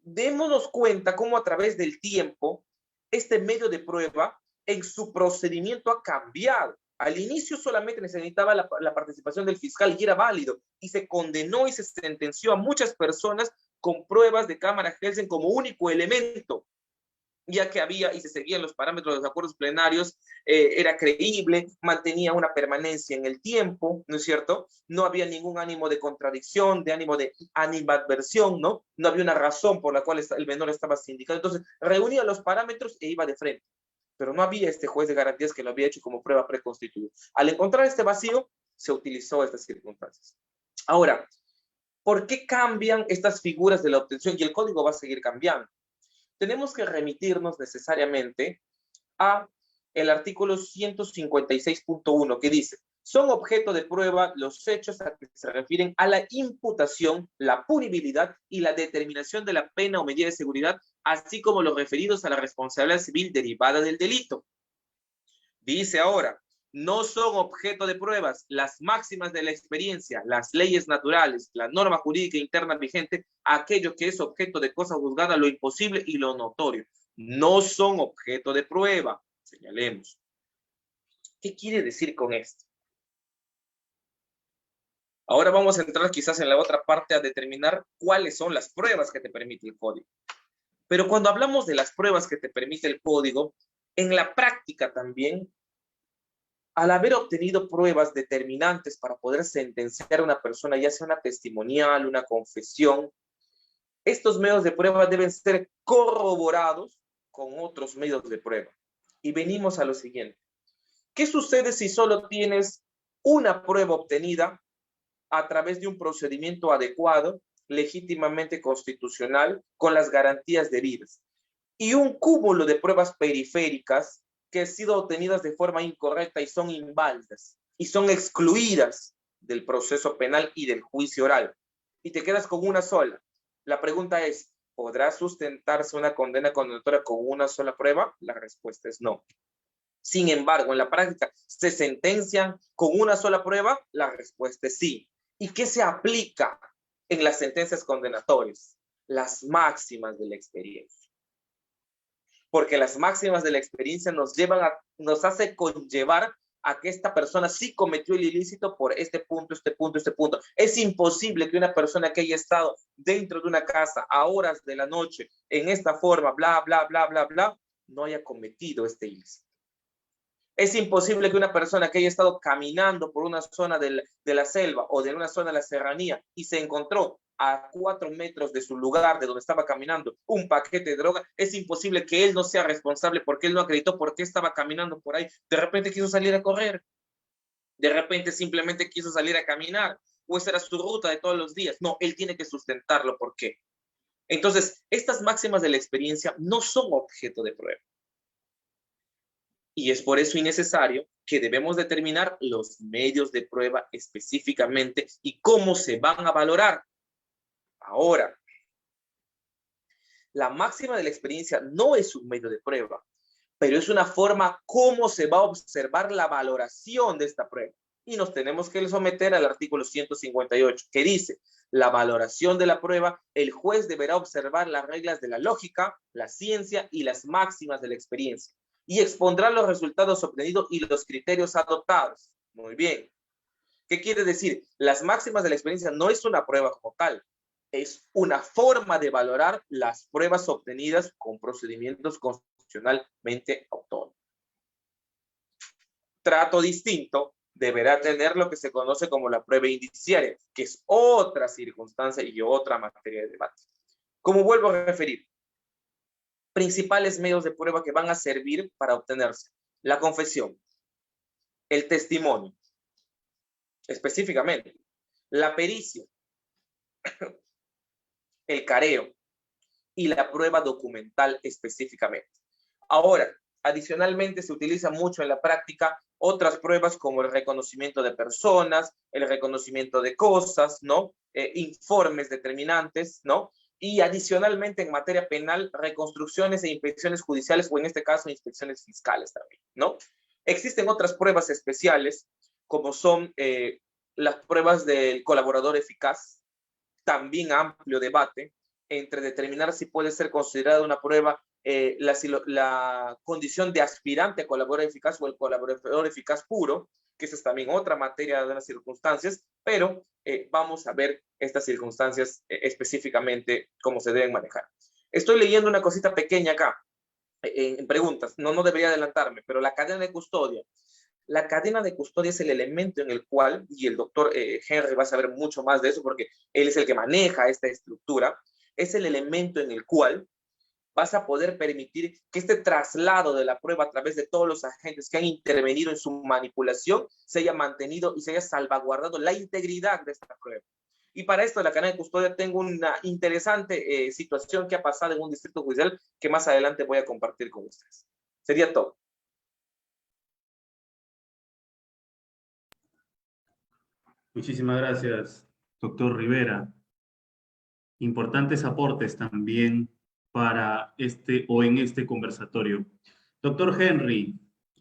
Démonos cuenta cómo a través del tiempo este medio de prueba en su procedimiento ha cambiado. Al inicio solamente necesitaba la participación del fiscal y era válido, y se condenó y se sentenció a muchas personas con pruebas de Cámara Kelsen como único elemento, ya que había y se seguían los parámetros de los acuerdos plenarios, era creíble, mantenía una permanencia en el tiempo, ¿no es cierto? No había ningún ánimo de contradicción, de ánimo de animadversión, ¿no? No había una razón por la cual el menor estaba sindicado. Entonces, reunía los parámetros e iba de frente. Pero no había este juez de garantías que lo había hecho como prueba preconstituida. Al encontrar este vacío, se utilizó estas circunstancias. Ahora, ¿por qué cambian estas figuras de la obtención? Y el código va a seguir cambiando. Tenemos que remitirnos necesariamente a el artículo 156.1 que dice: son objeto de prueba los hechos a que se refieren a la imputación, la punibilidad y la determinación de la pena o medida de seguridad, así como los referidos a la responsabilidad civil derivada del delito. Dice ahora, no son objeto de pruebas las máximas de la experiencia, las leyes naturales, la norma jurídica interna vigente, aquello que es objeto de cosa juzgada, lo imposible y lo notorio. No son objeto de prueba. Señalemos. ¿Qué quiere decir con esto? Ahora vamos a entrar quizás en la otra parte a determinar cuáles son las pruebas que te permite el código. Pero cuando hablamos de las pruebas que te permite el código, en la práctica también, al haber obtenido pruebas determinantes para poder sentenciar a una persona, ya sea una testimonial, una confesión, estos medios de prueba deben ser corroborados con otros medios de prueba. Y venimos a lo siguiente. ¿Qué sucede si solo tienes una prueba obtenida a través de un procedimiento adecuado, legítimamente constitucional, con las garantías debidas, y un cúmulo de pruebas periféricas que han sido obtenidas de forma incorrecta y son inválidas y son excluidas del proceso penal y del juicio oral, y te quedas con una sola? La pregunta es, ¿podrá sustentarse una condena condenatoria con una sola prueba? La respuesta es no. Sin embargo, en la práctica, ¿se sentencian con una sola prueba? La respuesta es sí. ¿Y qué se aplica en las sentencias condenatorias? Las máximas de la experiencia. Porque las máximas de la experiencia nos hace conllevar a que esta persona sí cometió el ilícito por este punto, este punto, este punto. Es imposible que una persona que haya estado dentro de una casa a horas de la noche en esta forma, bla, bla, bla, bla, bla, no haya cometido este ilícito. Es imposible que una persona que haya estado caminando por una zona de la selva o de una zona de la serranía y se encontró a 4 metros de su lugar, de donde estaba caminando, un paquete de droga, es imposible que él no sea responsable porque él no acreditó por qué estaba caminando por ahí. De repente quiso salir a correr, de repente simplemente quiso salir a caminar, o esa era su ruta de todos los días. No, él tiene que sustentarlo. ¿Por qué? Entonces, estas máximas de la experiencia no son objeto de prueba. Y es por eso innecesario que debemos determinar los medios de prueba específicamente y cómo se van a valorar. Ahora, la máxima de la experiencia no es un medio de prueba, pero es una forma cómo se va a observar la valoración de esta prueba. Y nos tenemos que someter al artículo 158, que dice, la valoración de la prueba, el juez deberá observar las reglas de la lógica, la ciencia y las máximas de la experiencia, y expondrá los resultados obtenidos y los criterios adoptados. Muy bien. ¿Qué quiere decir? Las máximas de la experiencia no es una prueba como tal. es una forma de valorar las pruebas obtenidas con procedimientos constitucionalmente autónomos. Trato distinto deberá tener lo que se conoce como la prueba indiciaria, que es otra circunstancia y otra materia de debate. Como vuelvo a referir, principales medios de prueba que van a servir para obtenerse: la confesión, el testimonio, específicamente, la pericia, el careo y la prueba documental específicamente. Ahora, adicionalmente se utiliza mucho en la práctica otras pruebas como el reconocimiento de personas, el reconocimiento de cosas, ¿no? Informes determinantes, ¿no? Y adicionalmente en materia penal, reconstrucciones e inspecciones judiciales, o en este caso inspecciones fiscales también, ¿no? Existen otras pruebas especiales, como son las pruebas del colaborador eficaz, también amplio debate entre determinar si puede ser considerada una prueba la condición de aspirante a colaborador eficaz o el colaborador eficaz puro, que esa es también otra materia de las circunstancias, pero vamos a ver estas circunstancias específicamente cómo se deben manejar. Estoy leyendo una cosita pequeña acá, en preguntas, no debería adelantarme, pero la cadena de custodia. La cadena de custodia es el elemento en el cual, y el doctor Henry va a saber mucho más de eso porque él es el que maneja esta estructura, es el elemento en el cual vas a poder permitir que este traslado de la prueba a través de todos los agentes que han intervenido en su manipulación se haya mantenido y se haya salvaguardado la integridad de esta prueba. Y para esto, la cadena de custodia, tengo una interesante situación que ha pasado en un distrito judicial que más adelante voy a compartir con ustedes. Sería todo. Muchísimas gracias, doctor Rivera. Importantes aportes también para en este conversatorio. Doctor Henry,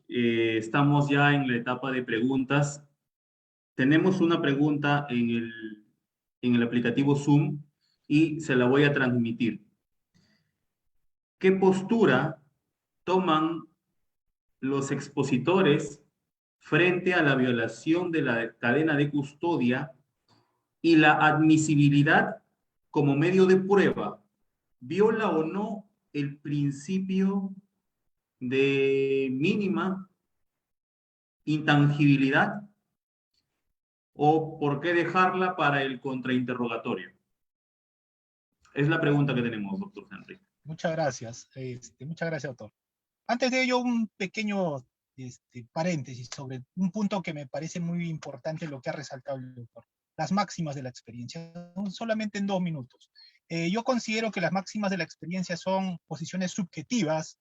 estamos ya en la etapa de preguntas. Tenemos una pregunta en el aplicativo Zoom y se la voy a transmitir. ¿Qué postura toman los expositores frente a la violación de la cadena de custodia y la admisibilidad como medio de prueba? ¿Viola o no el principio de mínima intangibilidad? ¿O por qué dejarla para el contrainterrogatorio? Es la pregunta que tenemos, doctor Henry. Muchas gracias, doctor. Antes de ello, un pequeño paréntesis sobre un punto que me parece muy importante, lo que ha resaltado el doctor: las máximas de la experiencia, solamente en 2 minutos. Yo considero que las máximas de la experiencia son posiciones subjetivas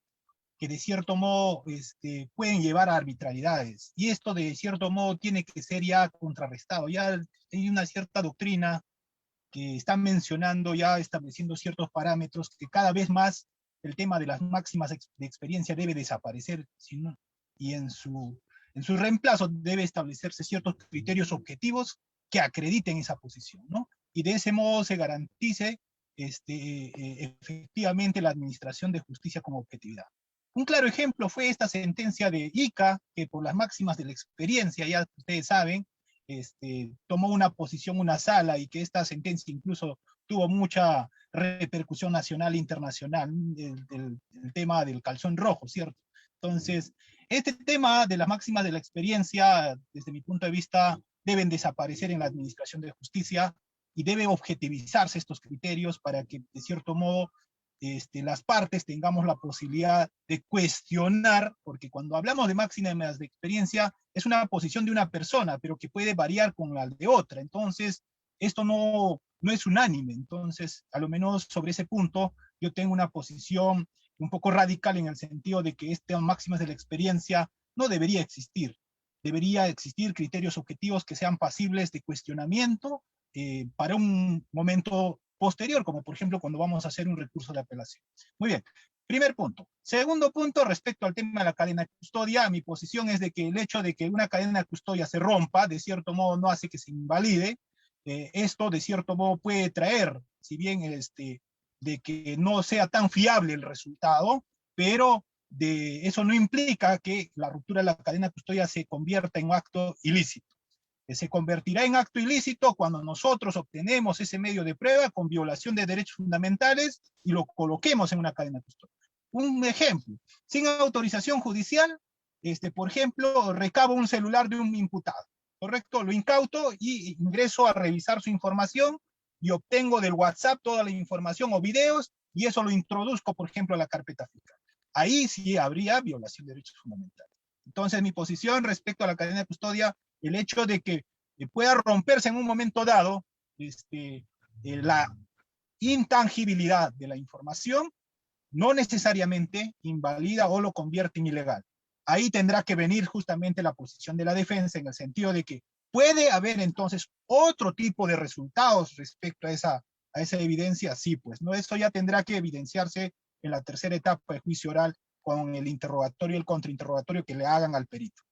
que de cierto modo pueden llevar a arbitrariedades, y esto de cierto modo tiene que ser ya contrarrestado. Ya hay una cierta doctrina que está mencionando, ya estableciendo ciertos parámetros, que cada vez más el tema de las máximas de experiencia debe desaparecer, ¿no? Y en su reemplazo debe establecerse ciertos criterios objetivos que acrediten esa posición, ¿no? Y de ese modo se garantice efectivamente la administración de justicia con objetividad. Un claro ejemplo fue esta sentencia de Ica, que por las máximas de la experiencia, ya ustedes saben, tomó una posición, una sala, y que esta sentencia incluso tuvo mucha repercusión nacional e internacional, el tema del calzón rojo, ¿cierto? Entonces, este tema de las máximas de la experiencia, desde mi punto de vista, deben desaparecer en la administración de justicia y deben objetivizarse estos criterios para que, de cierto modo, las partes tengamos la posibilidad de cuestionar, porque cuando hablamos de máximas de experiencia, es una posición de una persona, pero que puede variar con la de otra. Entonces, esto no es unánime. Entonces, a lo menos sobre ese punto, yo tengo una posición un poco radical, en el sentido de que estas máximas de la experiencia no debería existir. Debería existir criterios objetivos que sean pasibles de cuestionamiento para un momento posterior, como por ejemplo cuando vamos a hacer un recurso de apelación. Muy bien, primer punto. Segundo punto, respecto al tema de la cadena de custodia, mi posición es de que el hecho de que una cadena de custodia se rompa, de cierto modo no hace que se invalide. Esto de cierto modo puede traer, si bien de que no sea tan fiable el resultado, pero eso no implica que la ruptura de la cadena de custodia se convierta en un acto ilícito. que se convertirá en acto ilícito cuando nosotros obtenemos ese medio de prueba con violación de derechos fundamentales y lo coloquemos en una cadena de custodia. Un ejemplo, sin autorización judicial, por ejemplo, recabo un celular de un imputado, ¿correcto? Lo incauto y ingreso a revisar su información y obtengo del WhatsApp toda la información o videos y eso lo introduzco, por ejemplo, a la carpeta fiscal. Ahí sí habría violación de derechos fundamentales. Entonces, mi posición respecto a la cadena de custodia, el hecho de que pueda romperse en un momento dado la intangibilidad de la información no necesariamente invalida o lo convierte en ilegal. Ahí tendrá que venir justamente la posición de la defensa en el sentido de que puede haber entonces otro tipo de resultados respecto a esa evidencia. Sí, pues, ¿no? Eso ya tendrá que evidenciarse en la tercera etapa de juicio oral con el interrogatorio y el contrainterrogatorio que le hagan al perito.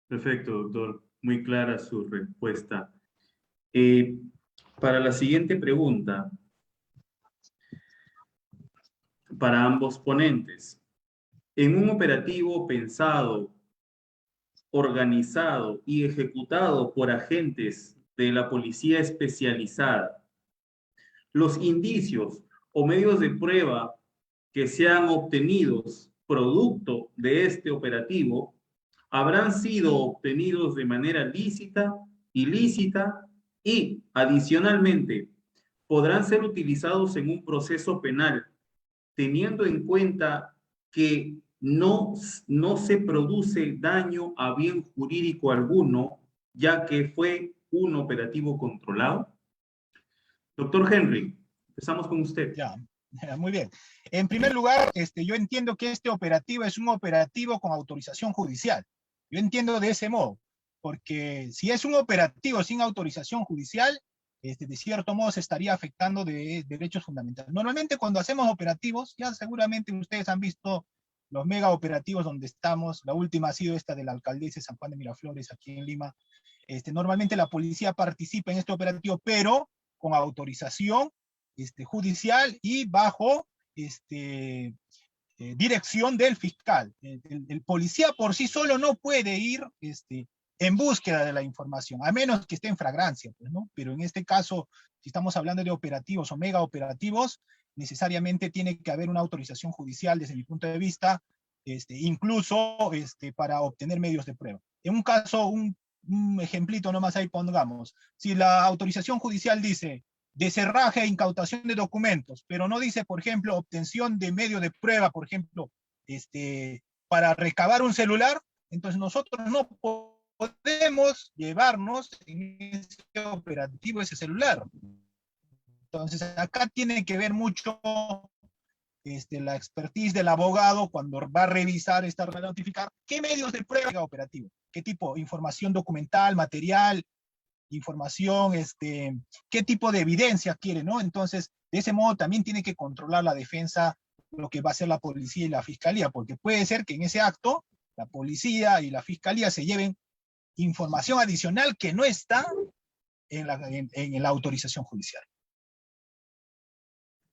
Perfecto, doctor. Muy clara su respuesta. Para la siguiente pregunta, para ambos ponentes. En un operativo pensado, organizado y ejecutado por agentes de la policía especializada, los indicios o medios de prueba que sean obtenidos producto de este operativo habrán sido obtenidos de manera lícita, ilícita y, adicionalmente, podrán ser utilizados en un proceso penal, teniendo en cuenta que no se produce daño a bien jurídico alguno, ya que fue un operativo controlado. Doctor Henry, empezamos con usted. Ya, muy bien. En primer lugar, yo entiendo que este operativo es un operativo con autorización judicial. Yo entiendo de ese modo, porque si es un operativo sin autorización judicial, de cierto modo se estaría afectando de derechos fundamentales. Normalmente cuando hacemos operativos, ya seguramente ustedes han visto los mega operativos donde estamos, la última ha sido esta de la alcaldesa de San Juan de Miraflores, aquí en Lima. Normalmente la policía participa en este operativo, pero con autorización judicial y bajo dirección del fiscal. El policía por sí solo no puede ir en búsqueda de la información, a menos que esté en flagrancia, pues, ¿no? Pero en este caso, si estamos hablando de operativos o mega operativos, necesariamente tiene que haber una autorización judicial desde mi punto de vista, incluso para obtener medios de prueba. En un caso, un ejemplito nomás ahí pongamos, si la autorización judicial dice de cerraje e incautación de documentos, pero no dice, por ejemplo, obtención de medio de prueba, por ejemplo, para recabar un celular, entonces nosotros no podemos llevarnos en ese operativo ese celular. Entonces acá tiene que ver mucho la expertise del abogado cuando va a revisar a notificar qué medios de prueba operativo, qué tipo, información documental, material, información, qué tipo de evidencia quiere, ¿no? Entonces, de ese modo también tiene que controlar la defensa lo que va a hacer la policía y la fiscalía, porque puede ser que en ese acto la policía y la fiscalía se lleven información adicional que no está en la autorización judicial.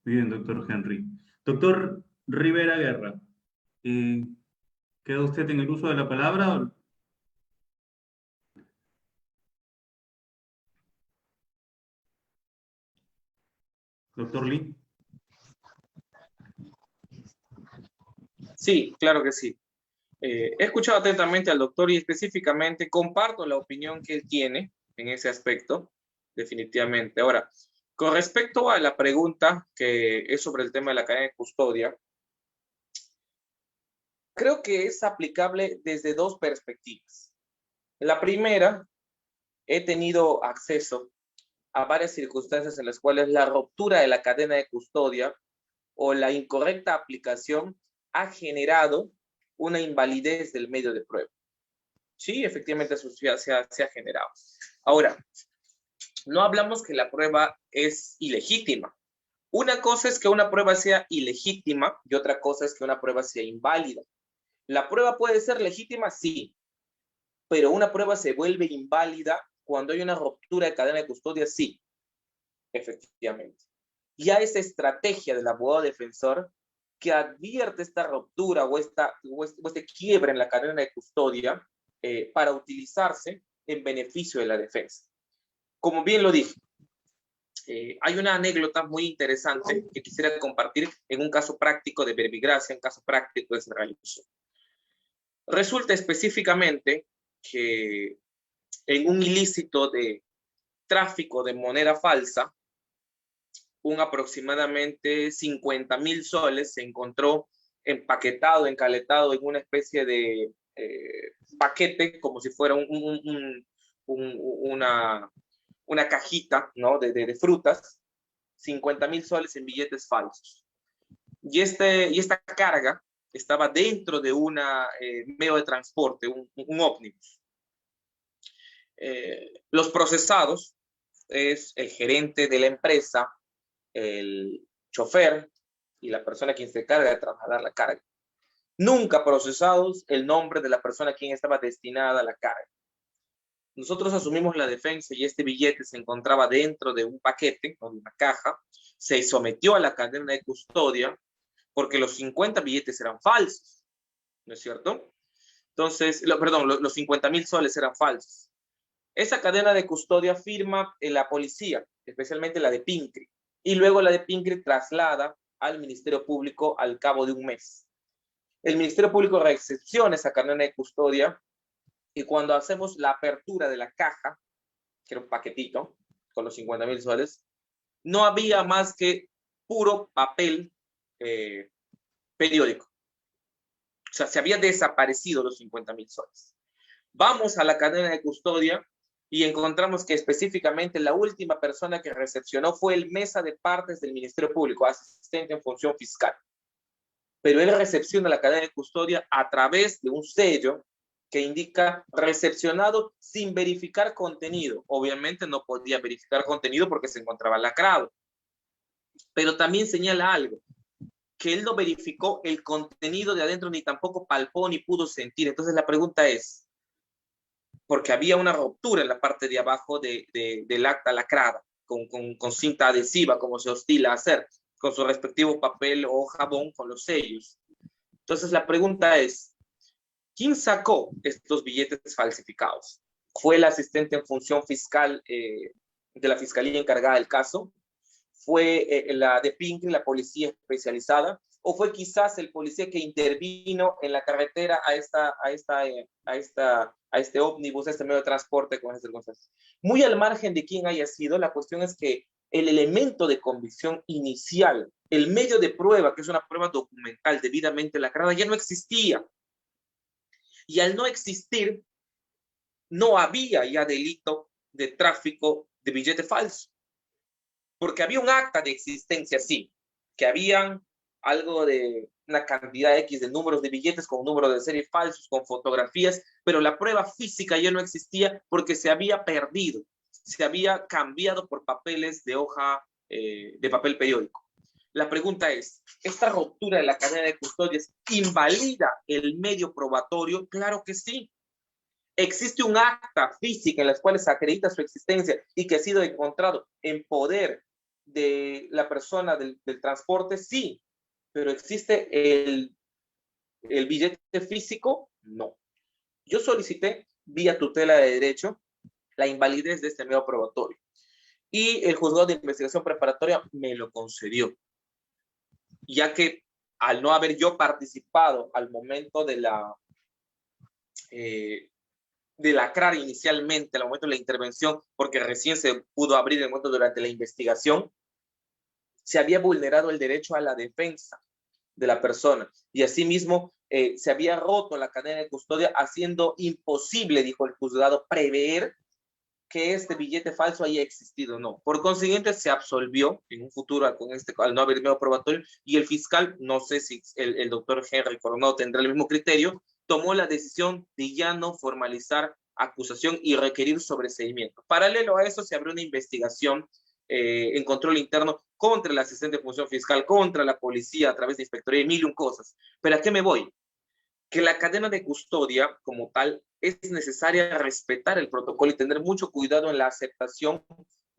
Muy bien, doctor Henry. Doctor Rivera Guerra, ¿queda usted en el uso de la palabra? Doctor Lee. Sí, claro que sí. He escuchado atentamente al doctor y específicamente comparto la opinión que él tiene en ese aspecto, definitivamente. Ahora, con respecto a la pregunta que es sobre el tema de la cadena de custodia, creo que es aplicable desde dos perspectivas. La primera, he tenido acceso a varias circunstancias en las cuales la ruptura de la cadena de custodia o la incorrecta aplicación ha generado una invalidez del medio de prueba. Sí, efectivamente eso se ha generado. Ahora, no hablamos que la prueba es ilegítima. Una cosa es que una prueba sea ilegítima y otra cosa es que una prueba sea inválida. La prueba puede ser legítima, sí, pero una prueba se vuelve inválida cuando hay una ruptura de cadena de custodia, sí, efectivamente. Ya esa estrategia del abogado defensor que advierte esta ruptura o este quiebre en la cadena de custodia, para utilizarse en beneficio de la defensa. Como bien lo dije, hay una anécdota muy interesante que quisiera compartir en un caso práctico de verbigracia, un caso práctico de se realizó. Resulta específicamente que en un ilícito de tráfico de moneda falsa, un aproximadamente 50.000 soles se encontró empaquetado, encaletado en una especie de paquete, como si fuera una cajita, ¿no? de frutas, 50.000 soles en billetes falsos. Y esta carga estaba dentro de un medio de transporte, un ómnibus. Los procesados es el gerente de la empresa, el chofer y la persona quien se encarga de trasladar la carga. Nunca procesados el nombre de la persona a quien estaba destinada la carga. Nosotros asumimos la defensa y este billete se encontraba dentro de un paquete o de una caja, se sometió a la cadena de custodia porque los 50 billetes eran falsos, ¿no es cierto? Entonces, los 50.000 soles eran falsos. Esa cadena de custodia firma la policía, especialmente la de Pincri, y luego la de Pincri traslada al Ministerio Público al cabo de un mes. El Ministerio Público recepciona esa cadena de custodia y cuando hacemos la apertura de la caja, que era un paquetito con los 50.000 soles, no había más que puro papel periódico. O sea, se había desaparecido los 50.000 soles. Vamos a la cadena de custodia y encontramos que específicamente la última persona que recepcionó fue el mesa de partes del Ministerio Público, asistente en función fiscal. Pero él recepciona la cadena de custodia a través de un sello que indica recepcionado sin verificar contenido. Obviamente no podía verificar contenido porque se encontraba lacrado. Pero también señala algo, que él no verificó el contenido de adentro, ni tampoco palpó, ni pudo sentir. Entonces la pregunta es, porque había una ruptura en la parte de abajo del acta lacrada, con cinta adhesiva, como se hostila a hacer, con su respectivo papel o jabón con los sellos. Entonces la pregunta es, ¿quién sacó estos billetes falsificados? ¿Fue el asistente en función fiscal de la fiscalía encargada del caso? ¿Fue la de Pincri, la policía especializada? ¿O fue quizás el policía que intervino en la carretera a este ómnibus, a este medio de transporte con esas circunstancias? Muy al margen de quién haya sido, la cuestión es que el elemento de convicción inicial, el medio de prueba, que es una prueba documental debidamente lacrada, ya no existía. Y al no existir, no había ya delito de tráfico de billete falso. Porque había un acta de existencia, sí, que habían algo de una cantidad X de números de billetes con números de serie falsos, con fotografías, pero la prueba física ya no existía porque se había perdido, se había cambiado por papeles de hoja de papel periódico. La pregunta es, ¿esta ruptura de la cadena de custodias invalida el medio probatorio? Claro que sí. ¿Existe un acta física en las cuales se acredita su existencia y que ha sido encontrado en poder de la persona del transporte? Sí. ¿Pero existe el billete físico? No. Yo solicité vía tutela de derecho la invalidez de este medio probatorio y el juzgado de investigación preparatoria me lo concedió, ya que al no haber yo participado al momento de lacrar inicialmente, al momento de la intervención, porque recién se pudo abrir el momento durante la investigación, se había vulnerado el derecho a la defensa de la persona y asimismo se había roto la cadena de custodia, haciendo imposible, dijo el juzgado, prever que este billete falso haya existido o no. Por consiguiente, se absolvió en un futuro al no haber medio probatorio y el fiscal, no sé si el doctor Henry Coronado tendrá el mismo criterio, tomó la decisión de ya no formalizar acusación y requerir sobreseimiento. Paralelo a eso, se abrió una investigación en control interno contra el asistente de función fiscal, contra la policía a través de inspectoría y mil y un cosas. ¿Pero a qué me voy? Que la cadena de custodia como tal es necesaria respetar el protocolo y tener mucho cuidado en la aceptación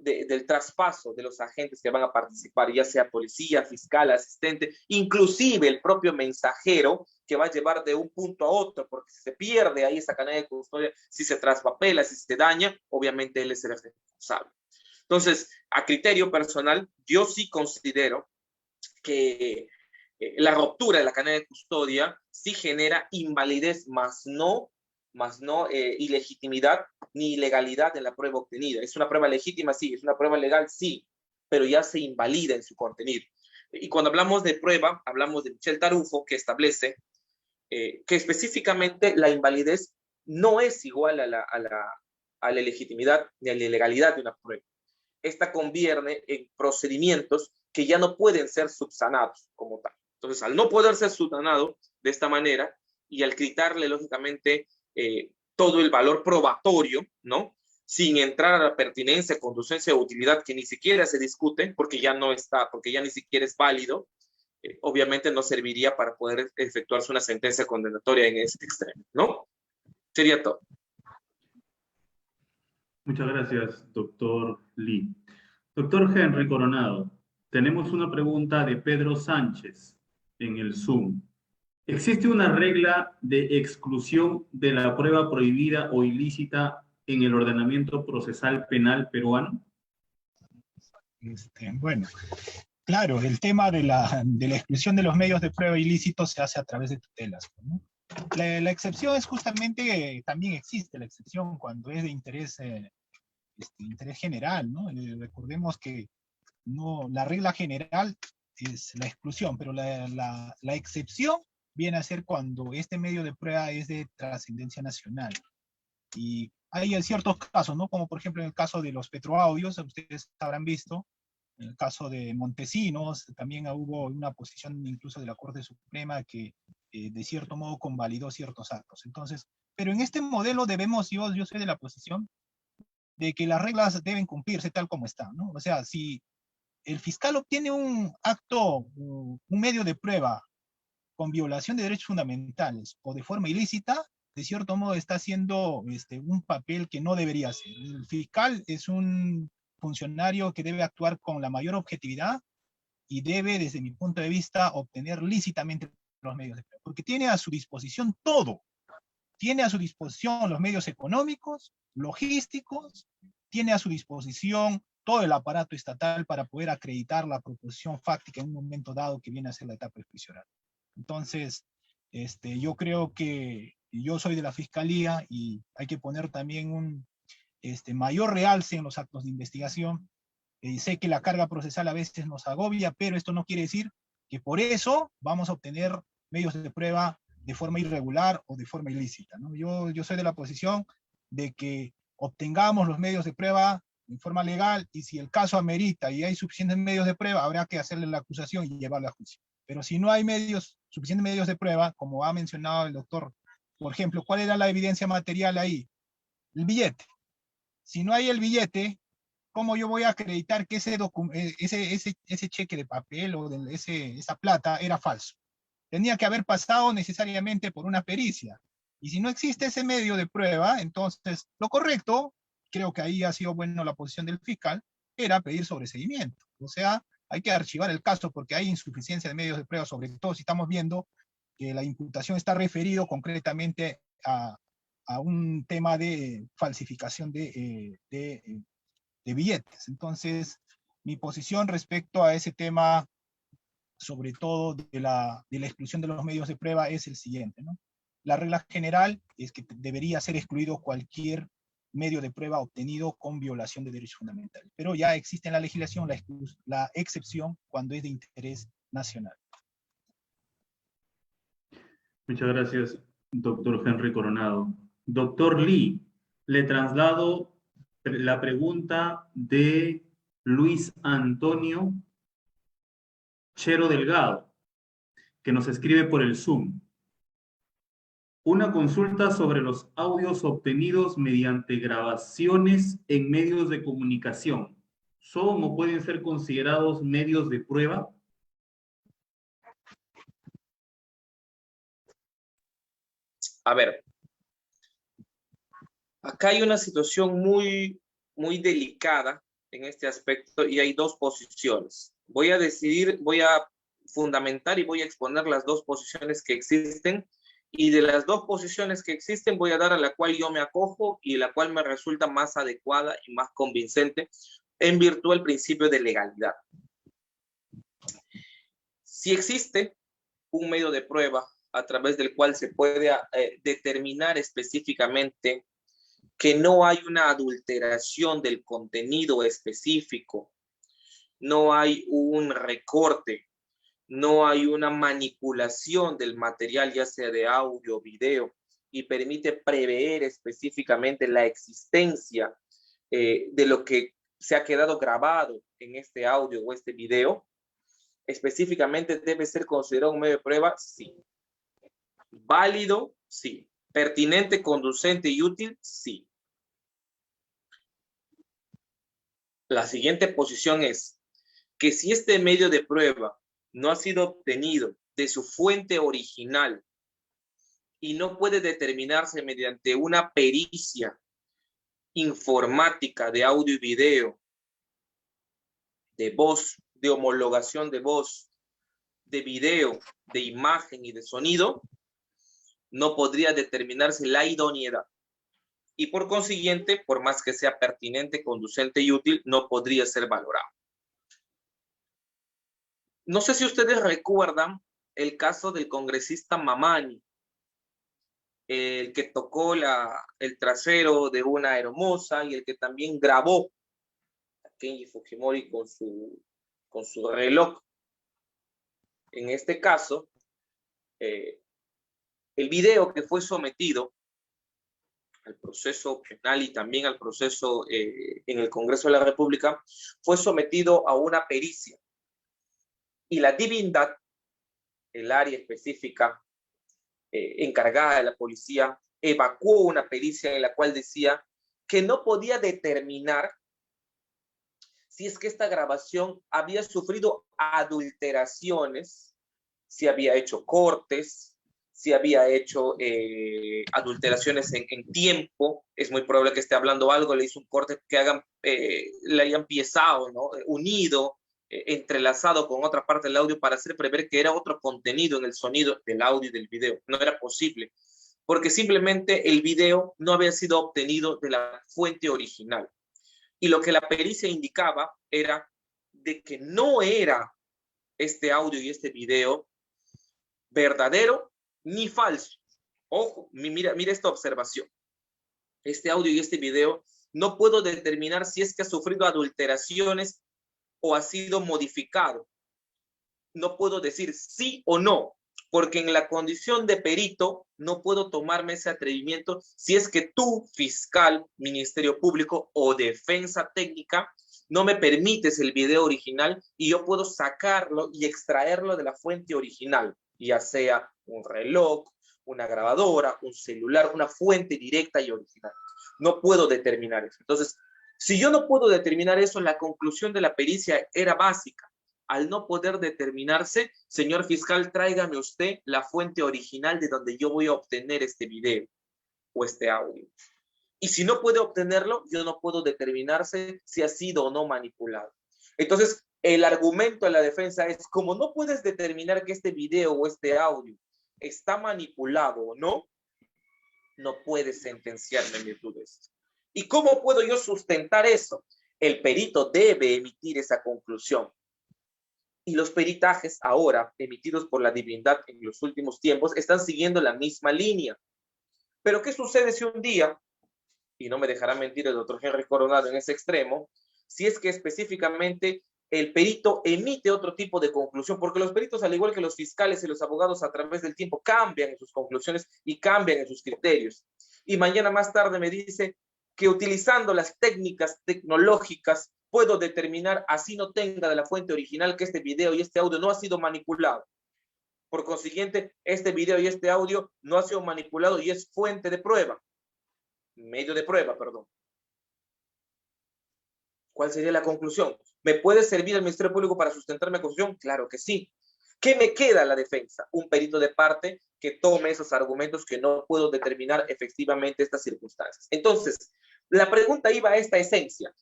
del traspaso de los agentes que van a participar, ya sea policía, fiscal, asistente, inclusive el propio mensajero que va a llevar de un punto a otro, porque si se pierde ahí esa cadena de custodia, si se traspapela, si se daña, obviamente él es el responsable. Entonces, a criterio personal, yo sí considero que la ruptura de la cadena de custodia sí genera invalidez, más no ilegitimidad ni ilegalidad de la prueba obtenida. Es una prueba legítima, sí, es una prueba legal, sí, pero ya se invalida en su contenido. Y cuando hablamos de prueba, hablamos de Michel Tarufo, que establece que específicamente la invalidez no es igual a la legitimidad ni a la ilegalidad de una prueba. Esta convierte en procedimientos que ya no pueden ser subsanados como tal. Entonces, al no poder ser subsanado de esta manera y al quitarle, lógicamente, todo el valor probatorio, ¿no? Sin entrar a la pertinencia, conducencia o utilidad, que ni siquiera se discute porque ya no está, porque ya ni siquiera es válido, obviamente no serviría para poder efectuarse una sentencia condenatoria en este extremo, ¿no? Sería todo. Muchas gracias, doctor Lee. Doctor Henry Coronado, tenemos una pregunta de Pedro Sánchez en el Zoom. ¿Existe una regla de exclusión de la prueba prohibida o ilícita en el ordenamiento procesal penal peruano? Bueno, claro, el tema de la exclusión de los medios de prueba ilícitos se hace a través de tutelas, ¿no? La excepción es justamente, también existe la excepción cuando es de interés general, ¿no? Recordemos que no, la regla general es la exclusión, pero la excepción viene a ser cuando este medio de prueba es de trascendencia nacional. Y hay ciertos casos, ¿no? Como por ejemplo en el caso de los petroaudios, ustedes habrán visto, en el caso de Montesinos, también hubo una posición incluso de la Corte Suprema que de cierto modo convalidó ciertos actos. Entonces, pero en este modelo debemos, yo soy de la posición de que las reglas deben cumplirse tal como están, ¿no? O sea, si el fiscal obtiene un acto, un medio de prueba con violación de derechos fundamentales o de forma ilícita, de cierto modo está haciendo un papel que no debería hacer. El fiscal es un funcionario que debe actuar con la mayor objetividad y debe, desde mi punto de vista, obtener lícitamente los medios de prueba, porque tiene a su disposición todo. Tiene a su disposición los medios económicos, logísticos, tiene a su disposición todo el aparato estatal para poder acreditar la proposición fáctica en un momento dado que viene a ser la etapa discrecional. Entonces, yo creo que yo soy de la Fiscalía y hay que poner también un mayor realce en los actos de investigación. Sé que la carga procesal a veces nos agobia, pero esto no quiere decir que por eso vamos a obtener medios de prueba de forma irregular o de forma ilícita, ¿no? Yo soy de la posición de que obtengamos los medios de prueba en forma legal y si el caso amerita y hay suficientes medios de prueba, habrá que hacerle la acusación y llevarla a juicio. Pero si no hay suficientes medios de prueba, como ha mencionado el doctor, por ejemplo, ¿cuál era la evidencia material ahí? El billete. Si no hay el billete, ¿cómo yo voy a acreditar que ese cheque de papel o esa plata era falso? Tenía que haber pasado necesariamente por una pericia. Y si no existe ese medio de prueba, entonces lo correcto, creo que ahí ha sido bueno la posición del fiscal, era pedir sobreseimiento. O sea, hay que archivar el caso porque hay insuficiencia de medios de prueba, sobre todo si estamos viendo que la imputación está referido concretamente a un tema de falsificación de billetes. Entonces, mi posición respecto a ese tema, sobre todo de la exclusión de los medios de prueba, es el siguiente, ¿no? La regla general es que debería ser excluido cualquier medio de prueba obtenido con violación de derechos fundamentales. Pero ya existe en la legislación la excepción cuando es de interés nacional. Muchas gracias, doctor Henry Coronado. Doctor Lee, le traslado la pregunta de Luis Antonio Chero Delgado, que nos escribe por el Zoom. Una consulta sobre los audios obtenidos mediante grabaciones en medios de comunicación. ¿Son o pueden ser considerados medios de prueba? A ver, acá hay una situación muy, muy delicada en este aspecto y hay dos posiciones. Voy a fundamentar y voy a exponer las dos posiciones que existen, y de las dos posiciones que existen voy a dar a la cual yo me acojo y la cual me resulta más adecuada y más convincente en virtud del principio de legalidad. Si existe un medio de prueba a través del cual se puede determinar específicamente que no hay una adulteración del contenido específico, no hay un recorte, no hay una manipulación del material, ya sea de audio o video, y permite prever específicamente la existencia de lo que se ha quedado grabado en este audio o este video, específicamente debe ser considerado un medio de prueba, sí. Válido, sí. Pertinente, conducente y útil, sí. La siguiente posición es que si este medio de prueba no ha sido obtenido de su fuente original y no puede determinarse mediante una pericia informática de audio y video, de voz, de homologación de voz, de video, de imagen y de sonido, no podría determinarse la idoneidad. Y por consiguiente, por más que sea pertinente, conducente y útil, no podría ser valorado. No sé si ustedes recuerdan el caso del congresista Mamani, el que tocó el trasero de una aeromoza y el que también grabó a Kenji Fujimori con su reloj. En este caso, el video que fue sometido al proceso penal y también al proceso en el Congreso de la República fue sometido a una pericia. Y la divindad, el área específica encargada de la policía, evacuó una pericia en la cual decía que no podía determinar si es que esta grabación había sufrido adulteraciones, si había hecho cortes, si había hecho adulteraciones en tiempo. Es muy probable que esté hablando algo, le hizo un corte que le hayan piezado, ¿no? Unido, entrelazado con otra parte del audio para hacer prever que era otro contenido en el sonido del audio y del video. No era posible, porque simplemente el video no había sido obtenido de la fuente original. Y lo que la pericia indicaba era de que no era este audio y este video verdadero ni falso. Ojo, mira esta observación. Este audio y este video no puedo determinar si es que ha sufrido adulteraciones o ha sido modificado. No puedo decir sí o no, porque en la condición de perito no puedo tomarme ese atrevimiento si es que tú, fiscal, Ministerio Público o Defensa Técnica, no me permites el video original y yo puedo sacarlo y extraerlo de la fuente original, ya sea un reloj, una grabadora, un celular, una fuente directa y original. No puedo determinar eso. Entonces, si yo no puedo determinar eso, la conclusión de la pericia era básica. Al no poder determinarse, señor fiscal, tráigame usted la fuente original de donde yo voy a obtener este video o este audio. Y si no puede obtenerlo, yo no puedo determinarse si ha sido o no manipulado. Entonces, el argumento de la defensa es, como no puedes determinar que este video o este audio está manipulado o no, no puedes sentenciarme en virtud de esto. ¿Y cómo puedo yo sustentar eso? El perito debe emitir esa conclusión. Y los peritajes ahora, emitidos por la divindad en los últimos tiempos, están siguiendo la misma línea. Pero ¿qué sucede si un día, y no me dejará mentir el doctor Henry Coronado en ese extremo, si es que específicamente el perito emite otro tipo de conclusión? Porque los peritos, al igual que los fiscales y los abogados, a través del tiempo cambian en sus conclusiones y cambian en sus criterios. Y mañana más tarde me dice que utilizando las técnicas tecnológicas puedo determinar, así no tenga de la fuente original, que este video y este audio no ha sido manipulado. Por consiguiente, este video y este audio no ha sido manipulado y es fuente de prueba. Medio de prueba, perdón. ¿Cuál sería la conclusión? ¿Me puede servir el Ministerio Público para sustentar mi conclusión? Claro que sí. ¿Qué me queda a la defensa? Un perito de parte que tome esos argumentos que no puedo determinar efectivamente estas circunstancias. Entonces, la pregunta iba a esta esencia.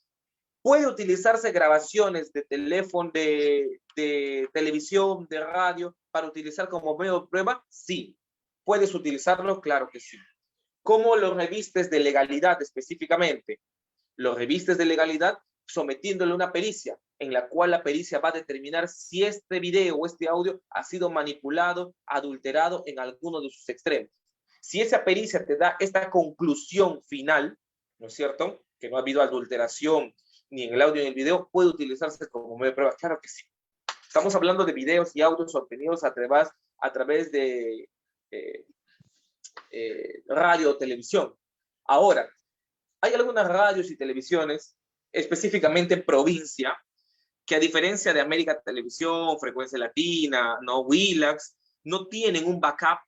¿Puede utilizarse grabaciones de teléfono, de televisión, de radio, para utilizar como medio de prueba? Sí. ¿Puedes utilizarlo? Claro que sí. ¿Cómo lo revistes de legalidad específicamente? Lo revistes de legalidad sometiéndole a una pericia, en la cual la pericia va a determinar si este video o este audio ha sido manipulado, adulterado en alguno de sus extremos. Si esa pericia te da esta conclusión final, ¿no es cierto?, que no ha habido adulteración ni en el audio ni en el video, puede utilizarse como medio de prueba. Claro que sí. Estamos hablando de videos y audios obtenidos a través de radio o televisión. Ahora, hay algunas radios y televisiones, específicamente en provincia, que a diferencia de América Televisión, Frecuencia Latina, no Willax, no tienen un backup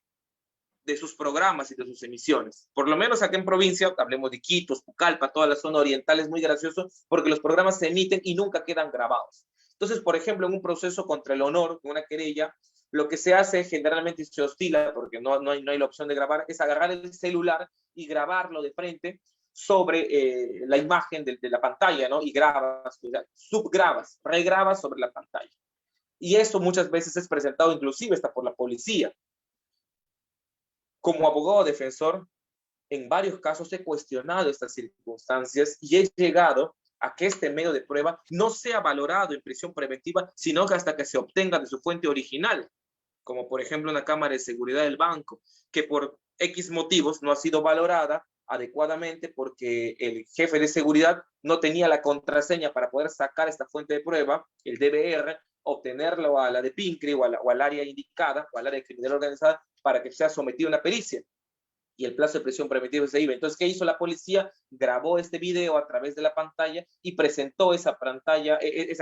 de sus programas y de sus emisiones. Por lo menos aquí en provincia, hablemos de Iquitos, Pucallpa, toda la zona oriental, es muy gracioso porque los programas se emiten y nunca quedan grabados. Entonces, por ejemplo, en un proceso contra el honor, con una querella, lo que se hace generalmente se hostila, porque no hay la opción de grabar, es agarrar el celular y grabarlo de frente sobre la imagen de la pantalla, ¿no? Y grabas, subgrabas, regrabas sobre la pantalla. Y eso muchas veces es presentado inclusive hasta por la policía. Como abogado defensor, en varios casos he cuestionado estas circunstancias y he llegado a que este medio de prueba no sea valorado en prisión preventiva, sino que hasta que se obtenga de su fuente original, como por ejemplo una cámara de seguridad del banco, que por X motivos no ha sido valorada adecuadamente porque el jefe de seguridad no tenía la contraseña para poder sacar esta fuente de prueba, el DVR, obtenerlo a la de PINCRI o al área indicada, o al área de criminalidad organizada, para que sea sometido a una pericia. Y el plazo de prisión preventiva se iba. Entonces, ¿qué hizo la policía? Grabó este video a través de la pantalla y presentó esa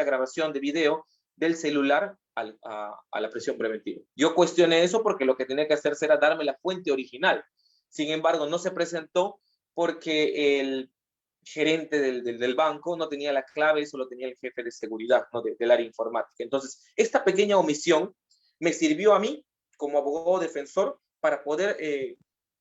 grabación de video del celular a la prisión preventiva. Yo cuestioné eso porque lo que tenía que hacerse era darme la fuente original. Sin embargo, no se presentó porque el gerente del banco no tenía la clave, eso lo tenía el jefe de seguridad, ¿no? del área informática. Entonces, esta pequeña omisión me sirvió a mí como abogado defensor para poder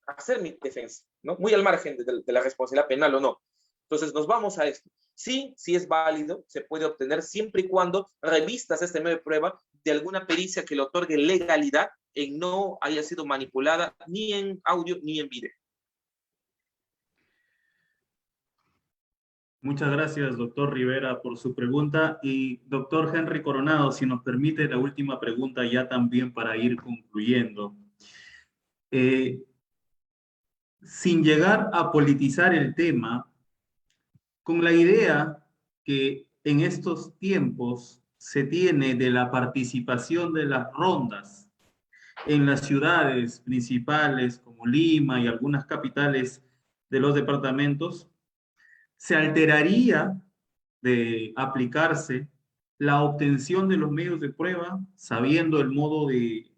hacer mi defensa, ¿no? Muy al margen de la responsabilidad penal o no. Entonces nos vamos a esto. Sí, sí es válido, se puede obtener siempre y cuando revistas este medio de prueba de alguna pericia que le otorgue legalidad en no haya sido manipulada ni en audio ni en video. Muchas gracias, doctor Rivera, por su pregunta. Y doctor Henry Coronado, si nos permite la última pregunta ya también para ir concluyendo. Sin llegar a politizar el tema, con la idea que en estos tiempos se tiene de la participación de las rondas en las ciudades principales como Lima y algunas capitales de los departamentos, se alteraría de aplicarse la obtención de los medios de prueba, sabiendo el modo de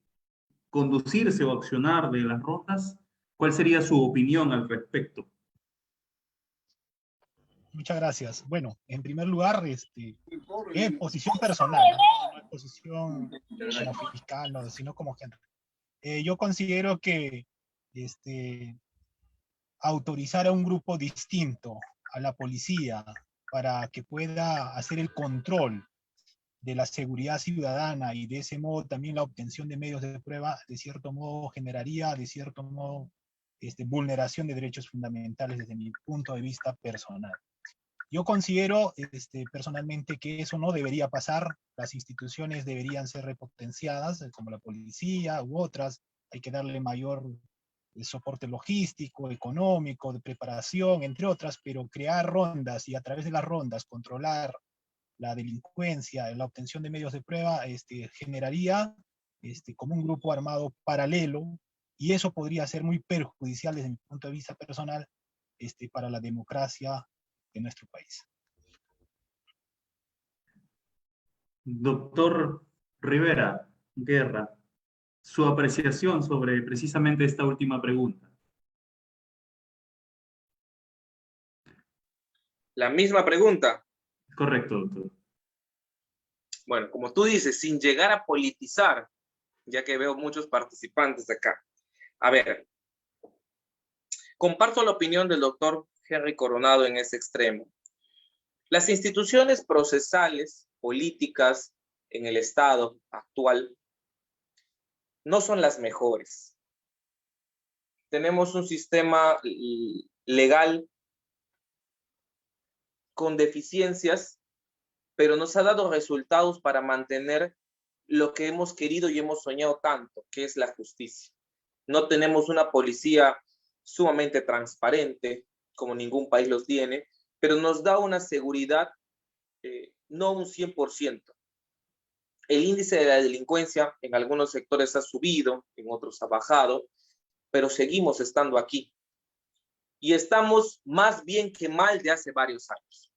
conducirse o accionar de las rondas. ¿Cuál sería su opinión al respecto? Muchas gracias. Bueno, en primer lugar, en posición personal, no en posición como fiscal, no, sino como Henry. Yo considero que autorizar a un grupo distinto a la policía para que pueda hacer el control de la seguridad ciudadana y de ese modo también la obtención de medios de prueba, de cierto modo generaría, de cierto modo, vulneración de derechos fundamentales desde mi punto de vista personal. Yo considero personalmente que eso no debería pasar, las instituciones deberían ser repotenciadas, como la policía u otras, hay que darle mayor soporte logístico, económico, de preparación, entre otras, pero crear rondas y a través de las rondas controlar la delincuencia, la obtención de medios de prueba, generaría como un grupo armado paralelo, y eso podría ser muy perjudicial desde mi punto de vista personal para la democracia de nuestro país. Doctor Rivera Guerra, su apreciación sobre precisamente esta última pregunta. La misma pregunta. Correcto, doctor. Bueno, como tú dices, sin llegar a politizar, ya que veo muchos participantes acá. A ver, comparto la opinión del doctor Henry Coronado en ese extremo. Las instituciones procesales, políticas en el Estado actual no son las mejores. Tenemos un sistema legal con deficiencias, pero nos ha dado resultados para mantener lo que hemos querido y hemos soñado tanto, que es la justicia. No tenemos una policía sumamente transparente, como ningún país los tiene, pero nos da una seguridad, no un 100%. El índice de la delincuencia en algunos sectores ha subido, en otros ha bajado, pero seguimos estando aquí. Y estamos más bien que mal de hace varios años.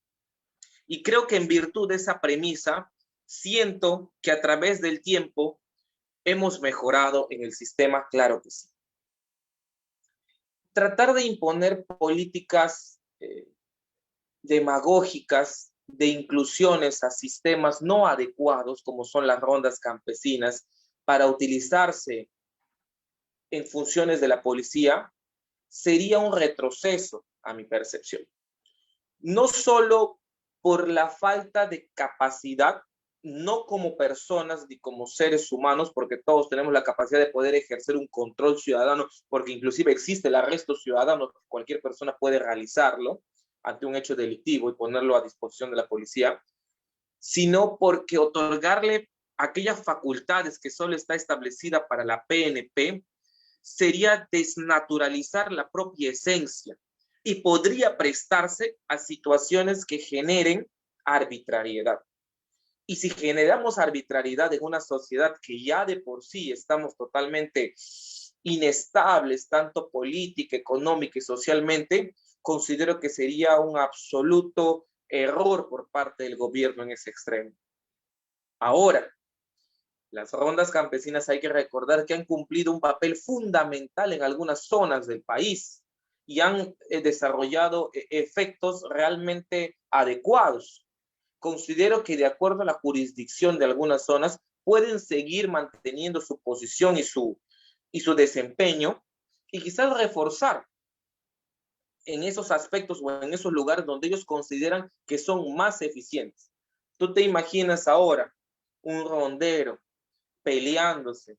Y creo que en virtud de esa premisa, siento que a través del tiempo hemos mejorado en el sistema, claro que sí. Tratar de imponer políticas demagógicas de inclusiones a sistemas no adecuados, como son las rondas campesinas, para utilizarse en funciones de la policía, sería un retroceso a mi percepción. No solo por la falta de capacidad, no como personas ni como seres humanos, porque todos tenemos la capacidad de poder ejercer un control ciudadano, porque inclusive existe el arresto ciudadano, cualquier persona puede realizarlo ante un hecho delictivo y ponerlo a disposición de la policía, sino porque otorgarle aquellas facultades que solo está establecida para la PNP sería desnaturalizar la propia esencia y podría prestarse a situaciones que generen arbitrariedad. Y si generamos arbitrariedad en una sociedad que ya de por sí estamos totalmente inestables, tanto política, económica y socialmente, considero que sería un absoluto error por parte del gobierno en ese extremo. Ahora, las rondas campesinas hay que recordar que han cumplido un papel fundamental en algunas zonas del país y han desarrollado efectos realmente adecuados. Considero que de acuerdo a la jurisdicción de algunas zonas pueden seguir manteniendo su posición y su desempeño y quizás reforzar en esos aspectos o en esos lugares donde ellos consideran que son más eficientes. Tú te imaginas ahora un rondero peleándose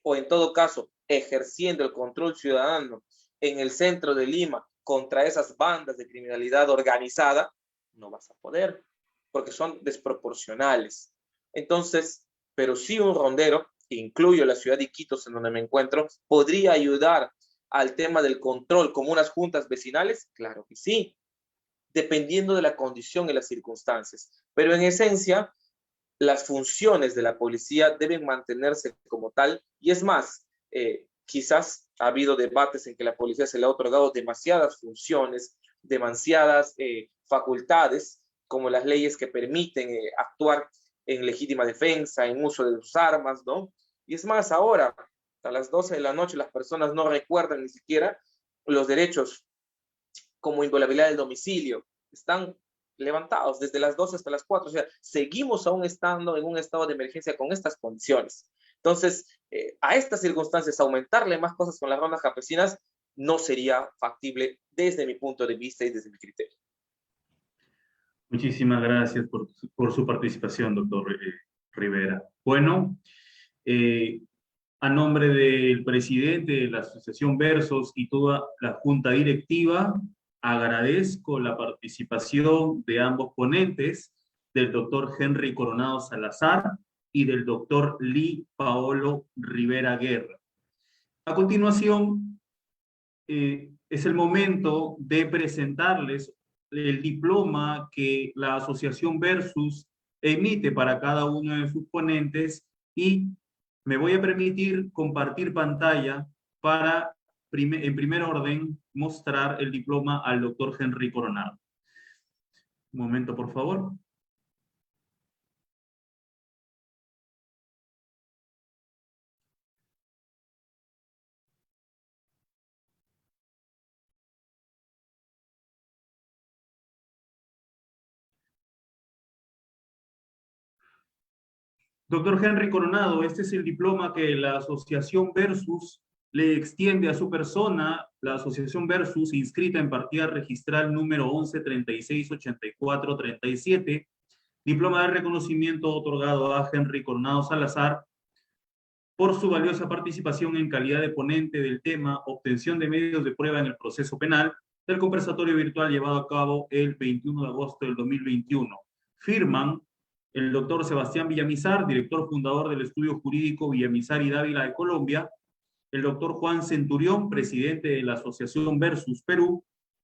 o en todo caso ejerciendo el control ciudadano en el centro de Lima contra esas bandas de criminalidad organizada, no vas a poder, porque son desproporcionales. Entonces, pero sí un rondero, incluyo la ciudad de Iquitos en donde me encuentro, podría ayudar al tema del control como unas juntas vecinales, claro que sí, dependiendo de la condición y las circunstancias. Pero en esencia, las funciones de la policía deben mantenerse como tal, y es más, quizás ha habido debates en que la policía se le ha otorgado demasiadas funciones, demasiadas facultades, como las leyes que permiten actuar en legítima defensa, en uso de sus armas, ¿no? Y es más, ahora, a las 12 de la noche, las personas no recuerdan ni siquiera los derechos como inviolabilidad del domicilio. Están levantados desde las 12 hasta las 4. O sea, seguimos aún estando en un estado de emergencia con estas condiciones. Entonces, a estas circunstancias, aumentarle más cosas con las rondas campesinas no sería factible desde mi punto de vista y desde mi criterio. Muchísimas gracias por su participación, doctor Rivera. Bueno, a nombre del presidente de la Asociación Versos y toda la junta directiva, agradezco la participación de ambos ponentes, del doctor Henry Coronado Salazar y del doctor Lee Paolo Rivera Guerra. A continuación, es el momento de presentarles el diploma que la Asociación Versus emite para cada uno de sus ponentes y me voy a permitir compartir pantalla para, en primer orden, mostrar el diploma al doctor Henry Coronado. Un momento, por favor. Doctor Henry Coronado, este es el diploma que la Asociación Versus le extiende a su persona la asociación Versus, inscrita en partida registral número 11368437, diploma de reconocimiento otorgado a Henry Coronado Salazar por su valiosa participación en calidad de ponente del tema obtención de medios de prueba en el proceso penal del conversatorio virtual llevado a cabo el 21 de agosto del 2021. Firman el doctor Sebastián Villamizar, director fundador del Estudio Jurídico Villamizar y Dávila de Colombia, el doctor Juan Centurión, presidente de la Asociación Versus Perú,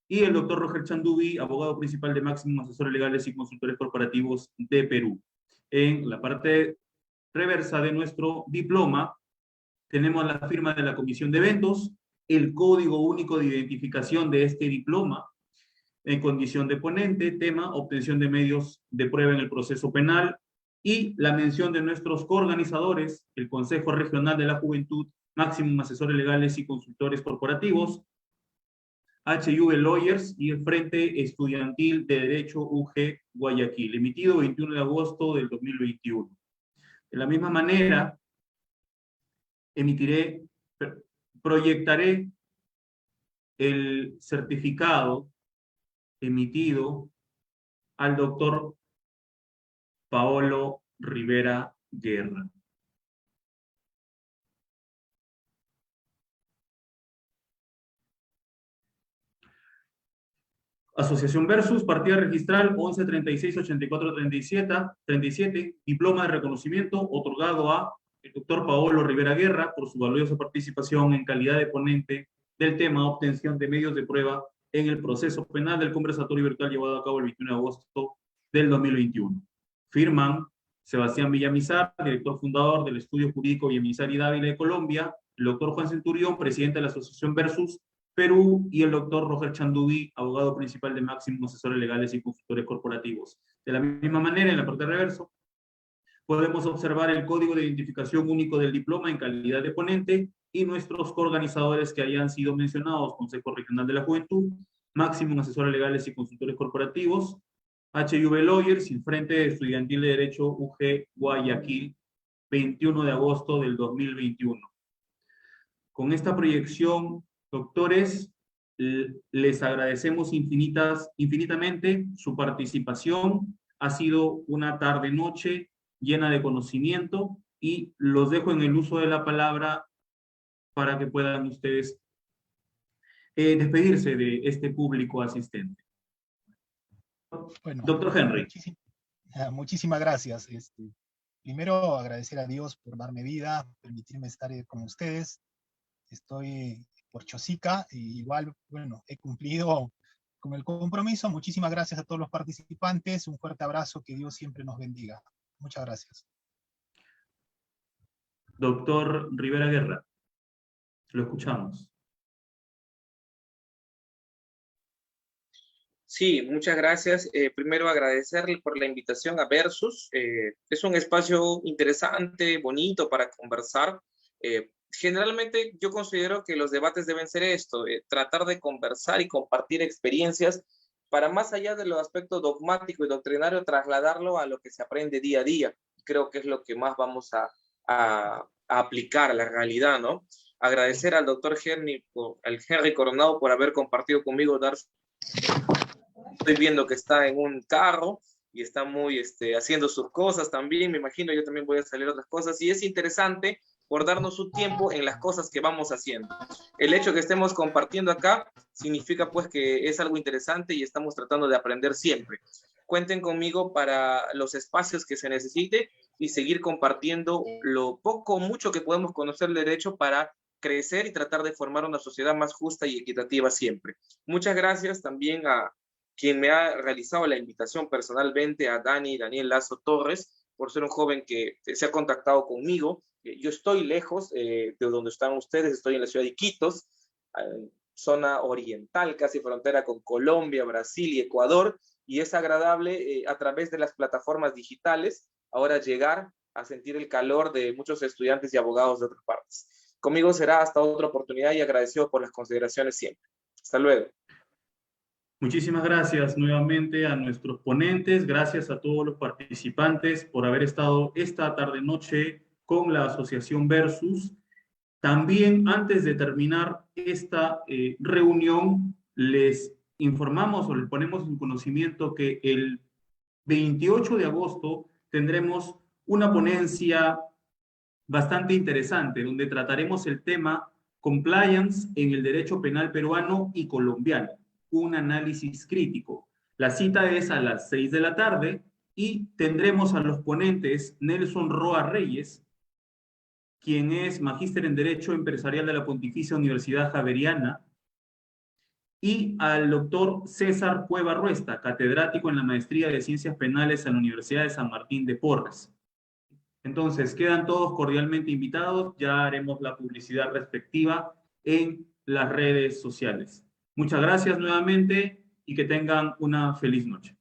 y el doctor Roger Chandubi, abogado principal de Máximos Asesores Legales y Consultores Corporativos de Perú. En la parte reversa de nuestro diploma tenemos la firma de la Comisión de Eventos, el código único de identificación de este diploma, en condición de ponente, tema, obtención de medios de prueba en el proceso penal, y la mención de nuestros coorganizadores, el Consejo Regional de la Juventud, Máximos Asesores Legales y Consultores Corporativos, HV Lawyers y el Frente Estudiantil de Derecho UG Guayaquil, emitido 21 de agosto del 2021. De la misma manera, proyectaré el certificado emitido al doctor Paolo Rivera Guerra. Asociación Versus, partida registral 11368437, diploma de reconocimiento otorgado a el doctor Paolo Rivera Guerra por su valiosa participación en calidad de ponente del tema obtención de medios de prueba en el proceso penal del conversatorio virtual llevado a cabo el 21 de agosto del 2021. Firman Sebastián Villamizar, director fundador del Estudio Jurídico Villamizar y Dávila de Colombia, el doctor Juan Centurión, presidente de la Asociación Versus Perú, y el doctor Roger Chandubi, abogado principal de Máximos Asesores Legales y Consultores Corporativos. De la misma manera, en la parte de reverso, podemos observar el código de identificación único del diploma en calidad de ponente y nuestros coorganizadores que hayan sido mencionados: Consejo Regional de la Juventud, Máximos Asesores Legales y Consultores Corporativos, HV Lawyers y Frente Estudiantil de Derecho UG Guayaquil, 21 de agosto del 2021. Con esta proyección, doctores, les agradecemos infinitamente su participación. Ha sido una tarde-noche llena de conocimiento y los dejo en el uso de la palabra para que puedan ustedes despedirse de este público asistente. Bueno, doctor Henry. Muchísimas gracias. Primero, agradecer a Dios por darme vida, permitirme estar con ustedes. Estoy por Chosica, y igual, bueno, he cumplido con el compromiso. Muchísimas gracias a todos los participantes. Un fuerte abrazo, que Dios siempre nos bendiga. Muchas gracias. Doctor Rivera Guerra, lo escuchamos. Sí, muchas gracias. Primero agradecerle por la invitación a Versus. Es un espacio interesante, bonito para conversar. Generalmente yo considero que los debates deben ser esto, tratar de conversar y compartir experiencias para, más allá de los aspectos dogmático y doctrinario, trasladarlo a lo que se aprende día a día. Creo que es lo que más vamos a aplicar a la realidad, ¿no? Agradecer al doctor Henry Coronado por haber compartido conmigo. Estoy viendo que está en un carro y está muy haciendo sus cosas también, me imagino. Yo también voy a salir a otras cosas, y es interesante por darnos su tiempo en las cosas que vamos haciendo. El hecho que estemos compartiendo acá significa pues que es algo interesante y estamos tratando de aprender siempre. Cuenten conmigo para los espacios que se necesite y seguir compartiendo lo poco o mucho que podemos conocer del derecho para crecer y tratar de formar una sociedad más justa y equitativa siempre. Muchas gracias también a quien me ha realizado la invitación personalmente, a Daniel Lazo Torres, por ser un joven que se ha contactado conmigo. Yo estoy lejos de donde están ustedes, estoy en la ciudad de Iquitos, zona oriental, casi frontera con Colombia, Brasil y Ecuador, y es agradable a través de las plataformas digitales ahora llegar a sentir el calor de muchos estudiantes y abogados de otras partes. Conmigo será hasta otra oportunidad, y agradecido por las consideraciones siempre. Hasta luego. Muchísimas gracias nuevamente a nuestros ponentes, gracias a todos los participantes por haber estado esta tarde-noche con la Asociación Versus. También, antes de terminar esta reunión, les informamos o les ponemos en conocimiento que el 28 de agosto tendremos una ponencia bastante interesante, donde trataremos el tema compliance en el derecho penal peruano y colombiano, un análisis crítico. La cita es a las 6 de la tarde y tendremos a los ponentes Nelson Roa Reyes, quien es magíster en Derecho Empresarial de la Pontificia Universidad Javeriana, y al doctor César Cueva Ruesta, catedrático en la Maestría de Ciencias Penales en la Universidad de San Martín de Porres. Entonces, quedan todos cordialmente invitados, ya haremos la publicidad respectiva en las redes sociales. Muchas gracias nuevamente y que tengan una feliz noche.